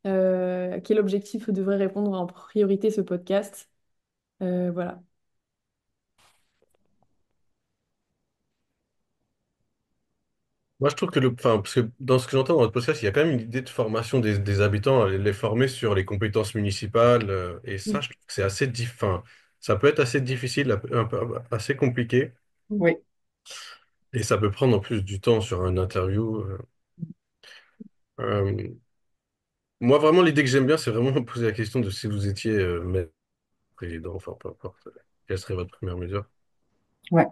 À quel objectif devrait répondre en priorité ce podcast? Voilà. Moi, je trouve que enfin, parce que dans ce que j'entends dans votre podcast, il y a quand même une idée de formation des habitants, les former sur les compétences municipales, et ça, je trouve que c'est enfin, ça peut être assez difficile, un peu, assez compliqué, Oui. et ça peut prendre en plus du temps sur une interview. Euh, Moi, vraiment, l'idée que j'aime bien, c'est vraiment poser la question de si vous étiez maire, président, enfin, peu importe, quelle serait votre première mesure. Ouais.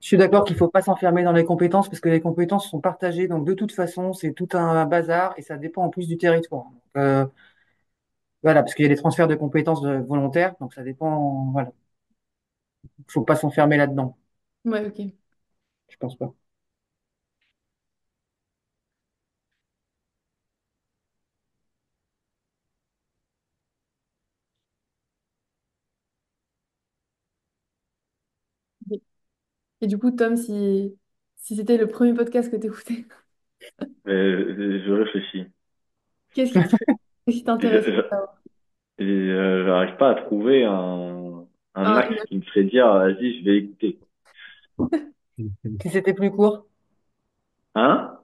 Je suis d'accord qu'il faut pas s'enfermer dans les compétences parce que les compétences sont partagées. Donc, de toute façon, c'est tout un bazar et ça dépend en plus du territoire. Donc, voilà, parce qu'il y a des transferts de compétences volontaires. Donc, ça dépend. Voilà. Il faut pas s'enfermer là-dedans. Ouais, ok. Je pense pas. Et du coup, Tom, si c'était le premier podcast que tu écoutais, Je réfléchis. qu'est-ce qui Je- t'intéresse? je- J'arrive pas à trouver un axe qui me ferait dire, vas-y, je vais écouter. Si c'était plus court, Hein?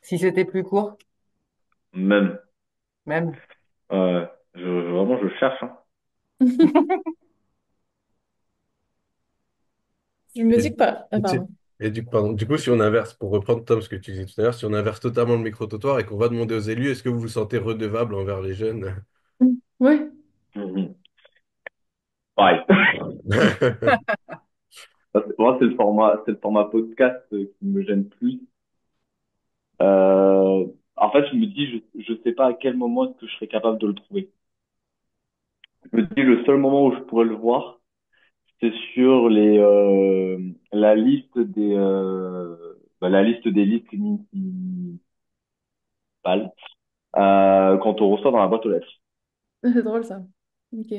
si c'était plus court, Même. même. Vraiment, je cherche, hein. Je me dis Et, que pas. Ah, et pardon. pardon, du coup, si on inverse, pour reprendre Tom, ce que tu disais tout à l'heure, si on inverse totalement le micro-trottoir et qu'on va demander aux élus, est-ce que vous vous sentez redevable envers les jeunes? Ouais. Mhm. Pareil. Moi, c'est le format podcast qui me gêne plus. Euh, En fait, je me dis, je sais pas à quel moment est-ce que je serais capable de le trouver. Je me dis, le seul moment où je pourrais le voir, c'est sur la liste des listes municipales, quand on reçoit dans la boîte aux lettres. C'est drôle ça. Ok.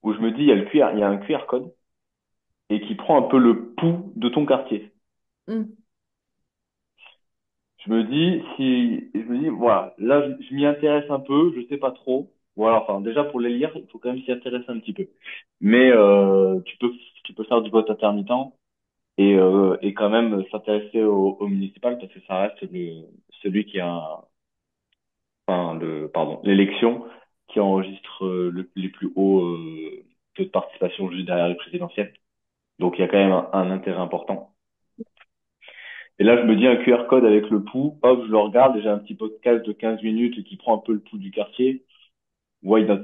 Où je me dis, il y a il y a un QR code et qui prend un peu le pouls de ton quartier. Mm. Je me dis, voilà, là, je m'y intéresse un peu, je sais pas trop. Voilà, enfin, déjà pour les lire, il faut quand même s'y intéresser un petit peu. Mais tu peux faire du vote intermittent et quand même s'intéresser au municipal parce que ça reste celui qui a, enfin, pardon, l'élection qui enregistre les plus hauts taux de participation juste derrière les présidentielles. Donc il y a quand même un intérêt important. Et là, je me dis un QR code avec le pouls, hop, je le regarde et j'ai un petit podcast de 15 minutes qui prend un peu le pouls du quartier. Why not?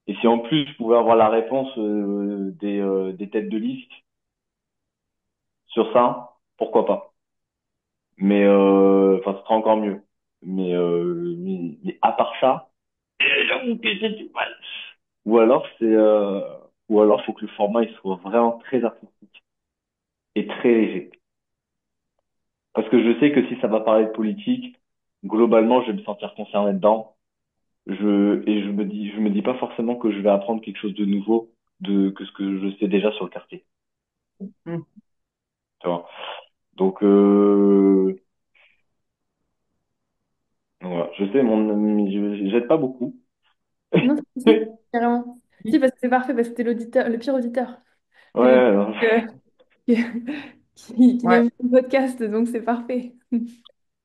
Et si en plus je pouvais avoir la réponse des têtes de liste sur ça, pourquoi pas? Mais enfin, ce sera encore mieux. Mais à part ça, j'avoue que j'ai du mal. Ou alors ou alors faut que le format il soit vraiment très artistique et très léger. Parce que je sais que si ça va parler de politique, globalement, je vais me sentir concerné dedans. Je me dis pas forcément que je vais apprendre quelque chose de nouveau que ce que je sais déjà sur le quartier. Hmm. Tu vois. Donc, voilà. Je sais, j'aide pas beaucoup. Non, si, carrément. Si, parce que c'est parfait, parce que t'es l'auditeur, le pire auditeur. T'es le Ouais, non. euh, qui, qui Ouais. n'aime pas le podcast, donc c'est parfait.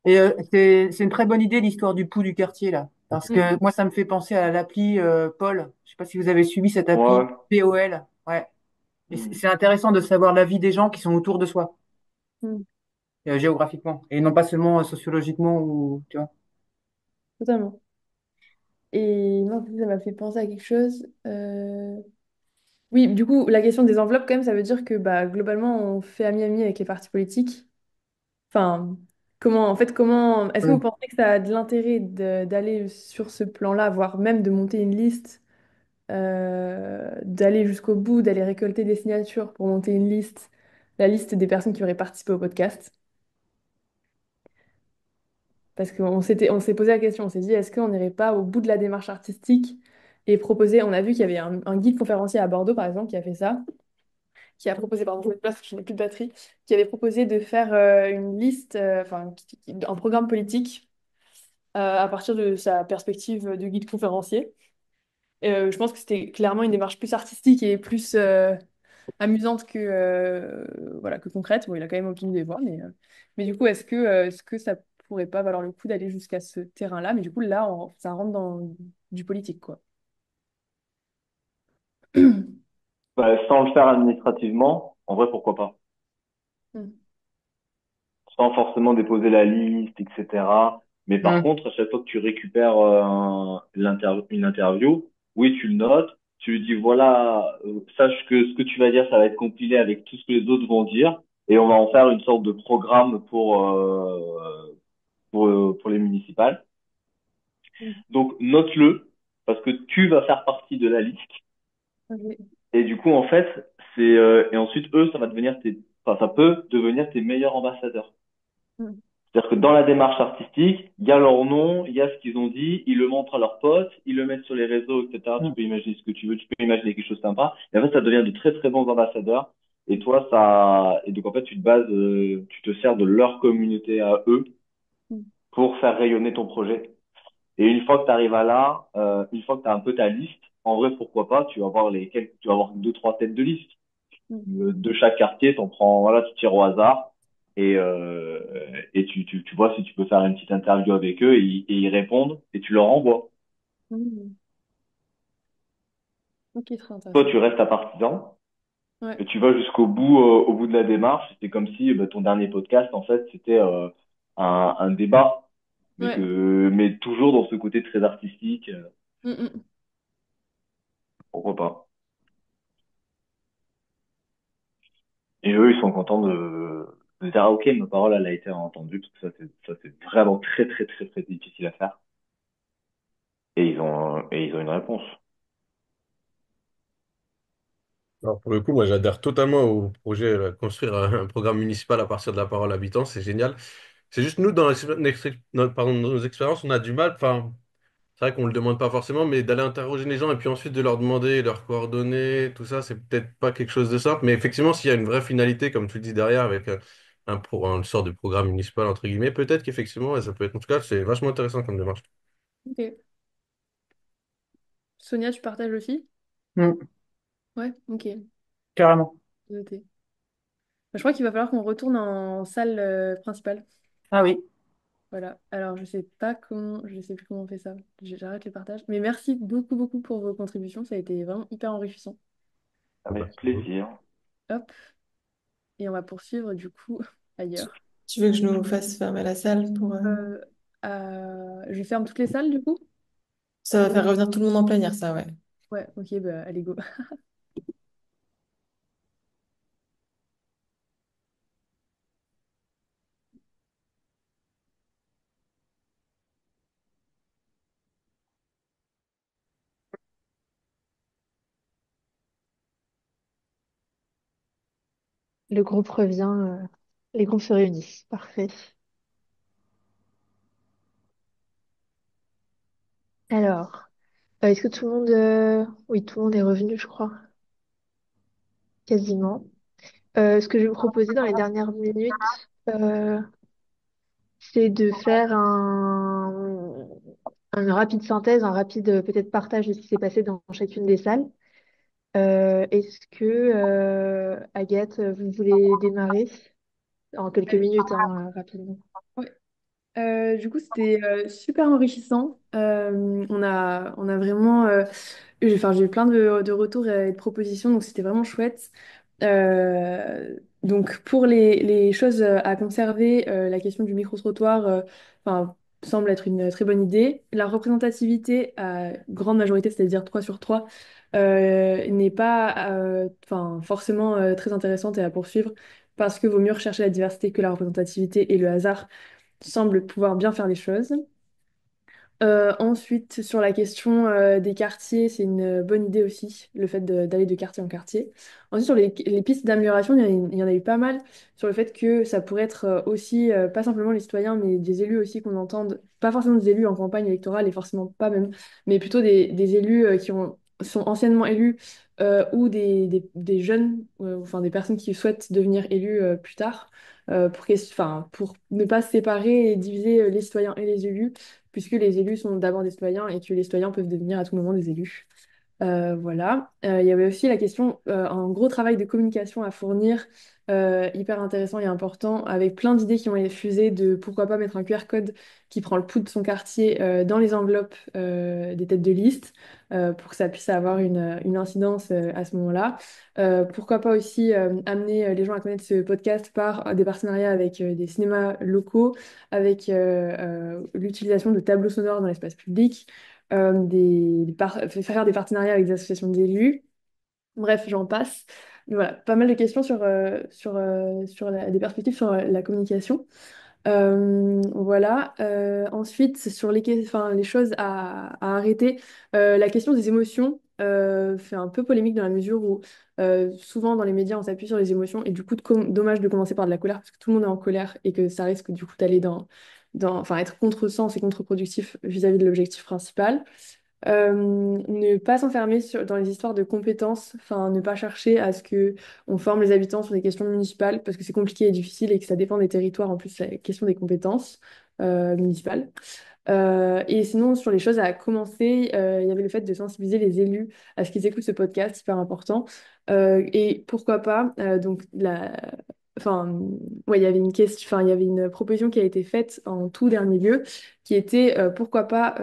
Et c'est une très bonne idée l'histoire du pouls du quartier là. Parce Mm. que moi, ça me fait penser à l'appli Paul. Je sais pas si vous avez suivi cette appli Ouais. POL. Ouais. Et Hmm. c'est intéressant de savoir l'avis des gens qui sont autour de soi, Mm. géographiquement, et non pas seulement sociologiquement ou tu vois. Totalement. Et non, ça m'a fait penser à quelque chose. Oui, du coup, la question des enveloppes, quand même, ça veut dire que bah, globalement, on fait ami-ami avec les partis politiques. Enfin, est-ce que vous Hmm. pensez que ça a de l'intérêt d'aller sur ce plan-là, voire même de monter une liste, d'aller jusqu'au bout, d'aller récolter des signatures pour monter une liste, la liste des personnes qui auraient participé au podcast? Parce on s'est posé la question, on s'est dit, est-ce qu'on n'irait pas au bout de la démarche artistique et proposer, on a vu qu'il y avait un guide conférencier à Bordeaux, par exemple, qui a fait ça, qui a proposé, pardon, je me place, je n'ai plus de batterie, qui avait proposé de faire une liste, enfin, un programme politique à partir de sa perspective de guide conférencier. Je pense que c'était clairement une démarche plus artistique et plus amusante voilà, que concrète. Bon, il a quand même obtenu des voix, mais du coup, est-ce que ça pourrait pas valoir le coup d'aller jusqu'à ce terrain-là? Mais du coup, là, ça rentre dans du politique, quoi. Bah, sans le faire administrativement, en vrai, pourquoi pas? Mm. Sans forcément déposer la liste, etc. Mais par Hmm. contre, à chaque fois que tu récupères une interview, oui, tu le notes, tu lui dis, voilà, sache que ce que tu vas dire, ça va être compilé avec tout ce que les autres vont dire, et on va en faire une sorte de programme pour les municipales. Mm. Donc, note-le, parce que tu vas faire partie de la liste. Ok. Et du coup, en fait, et ensuite, eux, ça va devenir enfin, ça peut devenir tes meilleurs ambassadeurs. Mm. C'est-à-dire que dans la démarche artistique, il y a leur nom, il y a ce qu'ils ont dit, ils le montrent à leurs potes, ils le mettent sur les réseaux, etc. Tu Hmm. peux imaginer ce que tu veux, tu peux imaginer quelque chose de sympa. Et en fait, ça devient de très très bons ambassadeurs. Et donc en fait, tu te sers de leur communauté à eux Mm. pour faire rayonner ton projet. Et une fois que tu arrives à là, une fois que tu as un peu ta liste, en vrai, pourquoi pas, tu vas avoir deux, trois têtes de liste Mm. de chaque quartier, t'en prends, voilà, tu tires au hasard et tu vois si tu peux faire une petite interview avec eux et ils répondent et tu leur envoies. Mm. Ok, très Toi, intéressant. tu restes à partisan Ouais, et tu vas au bout de la démarche. C'est comme si ton dernier podcast, en fait, c'était un débat, ouais. mais toujours dans ce côté très artistique. Mm, mm. Pourquoi pas? Et eux, ils sont contents de dire, ah, ok, ma parole, elle a été entendue, parce que ça, c'est vraiment très, très, très, très difficile à faire. Et ils ont une réponse. Alors pour le coup, moi j'adhère totalement au projet construire un programme municipal à partir de la parole habitant, c'est génial. C'est juste nous, dans nos expériences, on a du mal, enfin, c'est vrai qu'on ne le demande pas forcément, mais d'aller interroger les gens et puis ensuite de leur demander leurs coordonnées, tout ça, c'est peut-être pas quelque chose de simple. Mais effectivement, s'il y a une vraie finalité, comme tu le dis derrière, avec une sorte de programme municipal, entre guillemets, peut-être qu'effectivement, ouais, ça peut être, en tout cas, c'est vachement intéressant comme démarche. Ok. Sonia, tu partages aussi? Hmm. Ouais, ok. Carrément. Noté. Je crois qu'il va falloir qu'on retourne en salle principale. Ah oui, Voilà. Alors, je sais plus comment on fait ça. J'arrête le partage. Mais merci beaucoup, beaucoup pour vos contributions. Ça a été vraiment hyper enrichissant. Avec Merci beaucoup. plaisir. Hop. Et on va poursuivre du coup ailleurs. Tu veux que je nous fasse fermer la salle pour... Euh, je ferme toutes les salles du coup? Ça va faire revenir tout le monde en plénière, ça, ouais. Ouais, ok, bah allez, go. Le groupe revient, les groupes se réunissent. Parfait. Alors, est-ce que tout le monde... Oui, tout le monde est revenu, je crois, quasiment. Ce que je vais vous proposer dans les dernières minutes, c'est de faire une rapide synthèse, un rapide peut-être partage de ce qui s'est passé dans chacune des salles. Est-ce que, Agathe, vous voulez démarrer en quelques minutes, hein, rapidement? Ouais. Du coup, c'était super enrichissant. On a vraiment, enfin, j'ai eu plein de retours et de propositions, donc c'était vraiment chouette. Donc, pour les choses à conserver, la question du micro-trottoir, enfin, semble être une très bonne idée. La représentativité, à grande majorité, c'est-à-dire 3 sur 3, n'est pas enfin, forcément très intéressante et à poursuivre parce que vaut mieux rechercher la diversité que la représentativité et le hasard semble pouvoir bien faire les choses. Ensuite, sur la question des quartiers, c'est une bonne idée aussi, le fait d'aller de quartier en quartier. Ensuite, sur les pistes d'amélioration, il y en a eu pas mal sur le fait que ça pourrait être aussi, pas simplement les citoyens, mais des élus aussi qu'on entende, pas forcément des élus en campagne électorale et forcément pas même, mais plutôt des élus sont anciennement élus ou des jeunes, enfin des personnes qui souhaitent devenir élus plus tard, enfin, pour ne pas séparer et diviser les citoyens et les élus puisque les élus sont d'abord des citoyens et que les citoyens peuvent devenir à tout moment des élus. Voilà. Il y avait aussi la question, un gros travail de communication à fournir, hyper intéressant et important, avec plein d'idées qui ont été fusées de pourquoi pas mettre un QR code qui prend le pouls de son quartier dans les enveloppes des têtes de liste, pour que ça puisse avoir une incidence à ce moment-là. Pourquoi pas aussi amener les gens à connaître ce podcast par des partenariats avec des cinémas locaux, avec l'utilisation de tableaux sonores dans l'espace public faire des partenariats avec des associations d'élus. Bref, j'en passe. Mais voilà, pas mal de questions sur des perspectives sur la communication. Voilà. Ensuite, sur enfin, les choses à arrêter, la question des émotions fait un peu polémique dans la mesure où souvent dans les médias on s'appuie sur les émotions et du coup, dommage de commencer par de la colère parce que tout le monde est en colère et que ça risque du coup d'aller enfin, être contresens et contre-productif vis-à-vis de l'objectif principal. Ne pas s'enfermer dans les histoires de compétences, enfin ne pas chercher à ce que on forme les habitants sur des questions municipales parce que c'est compliqué et difficile et que ça dépend des territoires en plus la question des compétences municipales. Et sinon sur les choses à commencer, il y avait le fait de sensibiliser les élus à ce qu'ils écoutent ce podcast, hyper important. Et pourquoi pas enfin ouais il y avait une question, enfin il y avait une proposition qui a été faite en tout dernier lieu qui était pourquoi pas,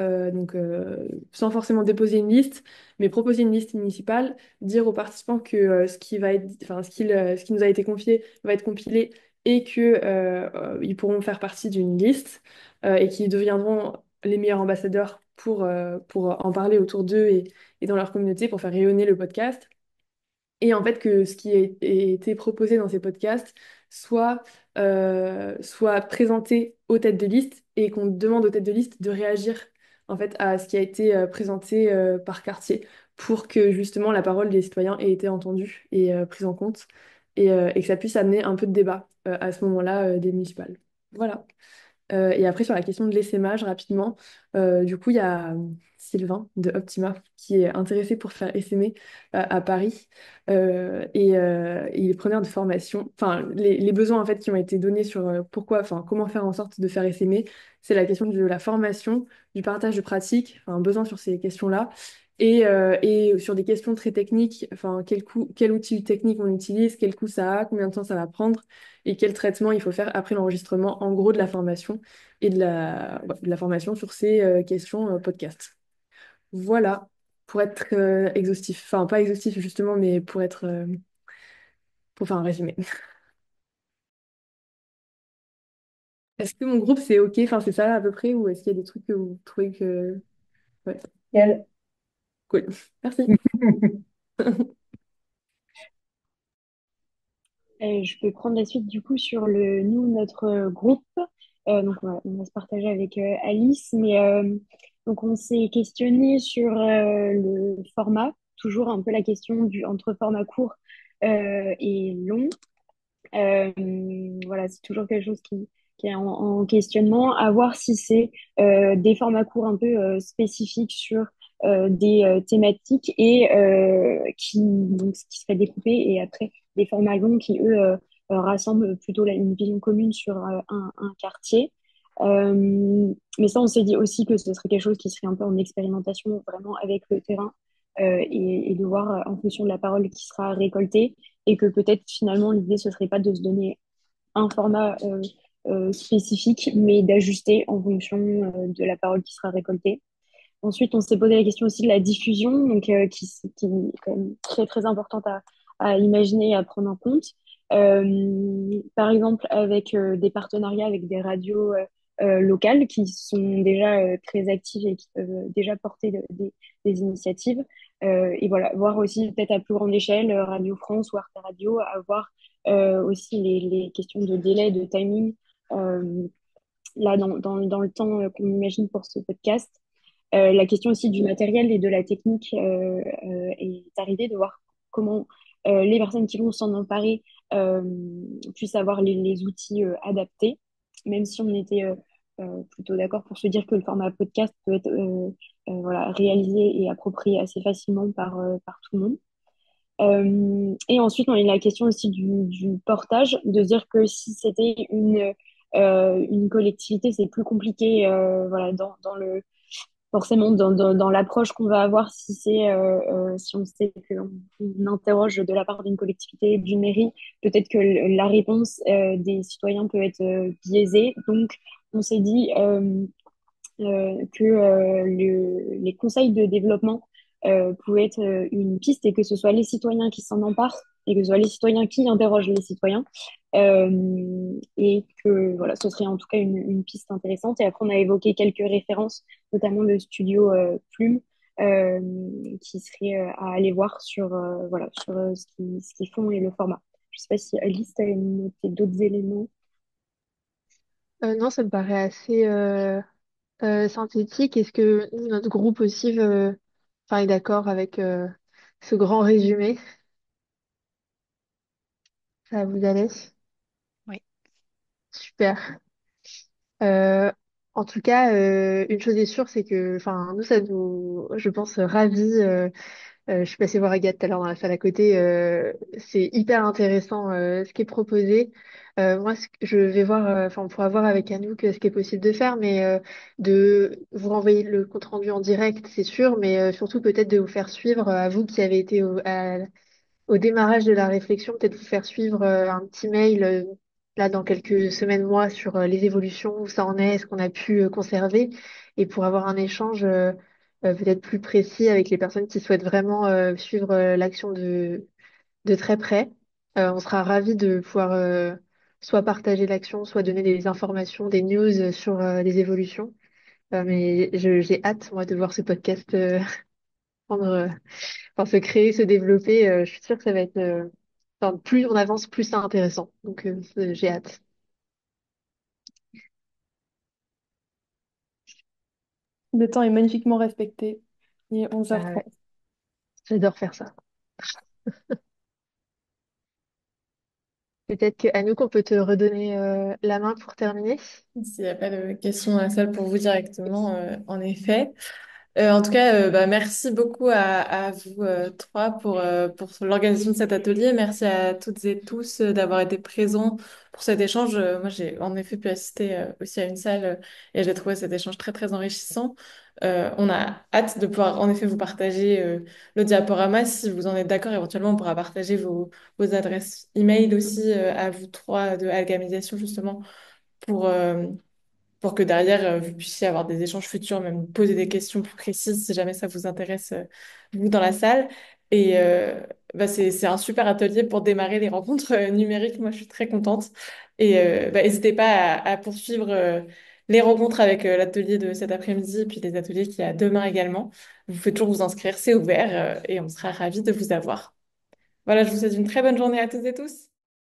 sans forcément déposer une liste, mais proposer une liste municipale, dire aux participants que ce qui va être, enfin, ce qui nous a été confié va être compilé et que ils pourront faire partie d'une liste et qu'ils deviendront les meilleurs ambassadeurs pour en parler autour d'eux et dans leur communauté pour faire rayonner le podcast. Et en fait, que ce qui a été proposé dans ces podcasts soit présenté aux têtes de liste et qu'on demande aux têtes de liste de réagir en fait à ce qui a été présenté par quartier pour que justement la parole des citoyens ait été entendue et prise en compte et que ça puisse amener un peu de débat à ce moment-là des municipales. Voilà. Et après, sur la question de l'essaimage, rapidement, du coup, il y a Sylvain de Optima qui est intéressé pour faire essaimer à Paris. Il est preneur de formation. Enfin, les besoins en fait, qui ont été donnés sur pourquoi, enfin, comment faire en sorte de faire essaimer, c'est la question de la formation, du partage de pratiques, enfin, un besoin sur ces questions-là. Et sur des questions très techniques, enfin, quel outil technique on utilise, quel coût ça a, combien de temps ça va prendre et quel traitement il faut faire après l'enregistrement, en gros de la formation et de la formation sur ces questions podcast. Voilà, pour être exhaustif. Enfin, pas exhaustif justement, mais pour faire un résumé. Est-ce que mon groupe c'est OK? Enfin, c'est ça à peu près, ou est-ce qu'il y a des trucs que vous trouvez que. Ouais, Quel- cool. Merci. Je peux prendre la suite du coup sur notre groupe. Donc on va se partager avec Alice, mais donc on s'est questionné sur le format, toujours un peu la question du entre format court et long. Euh, voilà, c'est toujours quelque chose qui est en questionnement, à voir si c'est des formats courts un peu spécifiques sur des thématiques et qui seraient découpés, et après des formats longs qui, eux, rassemblent plutôt une vision commune sur un quartier. Mais ça, on s'est dit aussi que ce serait quelque chose qui serait un peu en expérimentation vraiment avec le terrain et de voir en fonction de la parole qui sera récoltée, et que peut-être finalement l'idée ce serait pas de se donner un format spécifique, mais d'ajuster en fonction de la parole qui sera récoltée. Ensuite, on s'est posé la question aussi de la diffusion, donc qui est quand même très très importante à imaginer et à prendre en compte. Par exemple, avec des partenariats avec des radios locales qui sont déjà très actives et qui peuvent déjà porter des initiatives. Et voilà, voir aussi peut-être à plus grande échelle, Radio France ou Arte Radio, avoir aussi les questions de délai, de timing, euh, là dans le temps qu'on imagine pour ce podcast. La question aussi du matériel et de la technique est arrivée, de voir comment les personnes qui vont s'en emparer euh, puissent avoir les outils adaptés, même si on était plutôt d'accord pour se dire que le format podcast peut être voilà, réalisé et approprié assez facilement par tout le monde. Et ensuite, on a eu la question aussi du portage, de dire que si c'était une collectivité, c'est plus compliqué voilà, dans le forcément dans l'approche qu'on va avoir, si on sait qu'on interroge de la part d'une collectivité, d'une mairie, peut-être que la réponse des citoyens peut être biaisée. Donc, on s'est dit que les conseils de développement pouvaient être une piste, et que ce soit les citoyens qui s'en emparent et que ce soit les citoyens qui interrogent les citoyens. Et que voilà, ce serait en tout cas une piste intéressante. Et après, on a évoqué quelques références, notamment le studio Plume, euh, qui serait à aller voir voilà, sur ce qu'ils font et le format. Je ne sais pas si Alice, tu as noté d'autres éléments. Non, ça me paraît assez synthétique. Est-ce que notre groupe aussi enfin, est d'accord avec ce grand résumé? Ça vous allait? Oui. Super. Euh, En tout cas, une chose est sûre, c'est que, enfin, nous, ça nous, je pense, ravis. Je suis passée voir Agathe tout à l'heure dans la salle à côté. C'est hyper intéressant ce qui est proposé. Moi, je vais voir, enfin, on pourra voir avec Anouk ce qui est possible de faire, mais de vous renvoyer le compte rendu en direct, c'est sûr, mais surtout peut-être de vous faire suivre, à vous qui avez été au démarrage de la réflexion, peut-être vous faire suivre un petit mail là dans quelques semaines, mois, sur les évolutions, où ça en est, ce qu'on a pu conserver, et pour avoir un échange peut-être plus précis avec les personnes qui souhaitent vraiment suivre l'action de très près. On sera ravis de pouvoir soit partager l'action, soit donner des informations, des news sur les évolutions. Mais j'ai hâte, moi, de voir ce podcast prendre, enfin, se créer, se développer. Je suis sûre que ça va être, enfin, plus on avance, plus c'est intéressant. Donc, j'ai hâte. Le temps est magnifiquement respecté. Il est Ah ouais, 11h30. j'adore faire ça. Peut-être que Anouk, on peut te redonner la main pour terminer. S'il n'y a pas de questions dans la salle pour vous directement, en effet. En tout cas, bah, merci beaucoup à vous trois pour l'organisation de cet atelier. Merci à toutes et tous d'avoir été présents pour cet échange. Moi, j'ai en effet pu assister aussi à une salle et j'ai trouvé cet échange très, très enrichissant. On a hâte de pouvoir en effet vous partager le diaporama. Si vous en êtes d'accord, éventuellement, on pourra partager vos adresses email aussi à vous trois de Algamisation, justement, pour, pour que derrière, vous puissiez avoir des échanges futurs, même poser des questions plus précises si jamais ça vous intéresse, vous, dans la salle. Et bah, c'est un super atelier pour démarrer les rencontres numériques. Moi, je suis très contente. Et bah, n'hésitez pas à poursuivre les rencontres avec l'atelier de cet après-midi et puis les ateliers qu'il y a demain également. Vous pouvez toujours vous inscrire, c'est ouvert et on sera ravis de vous avoir. Voilà, je vous souhaite une très bonne journée à toutes et tous.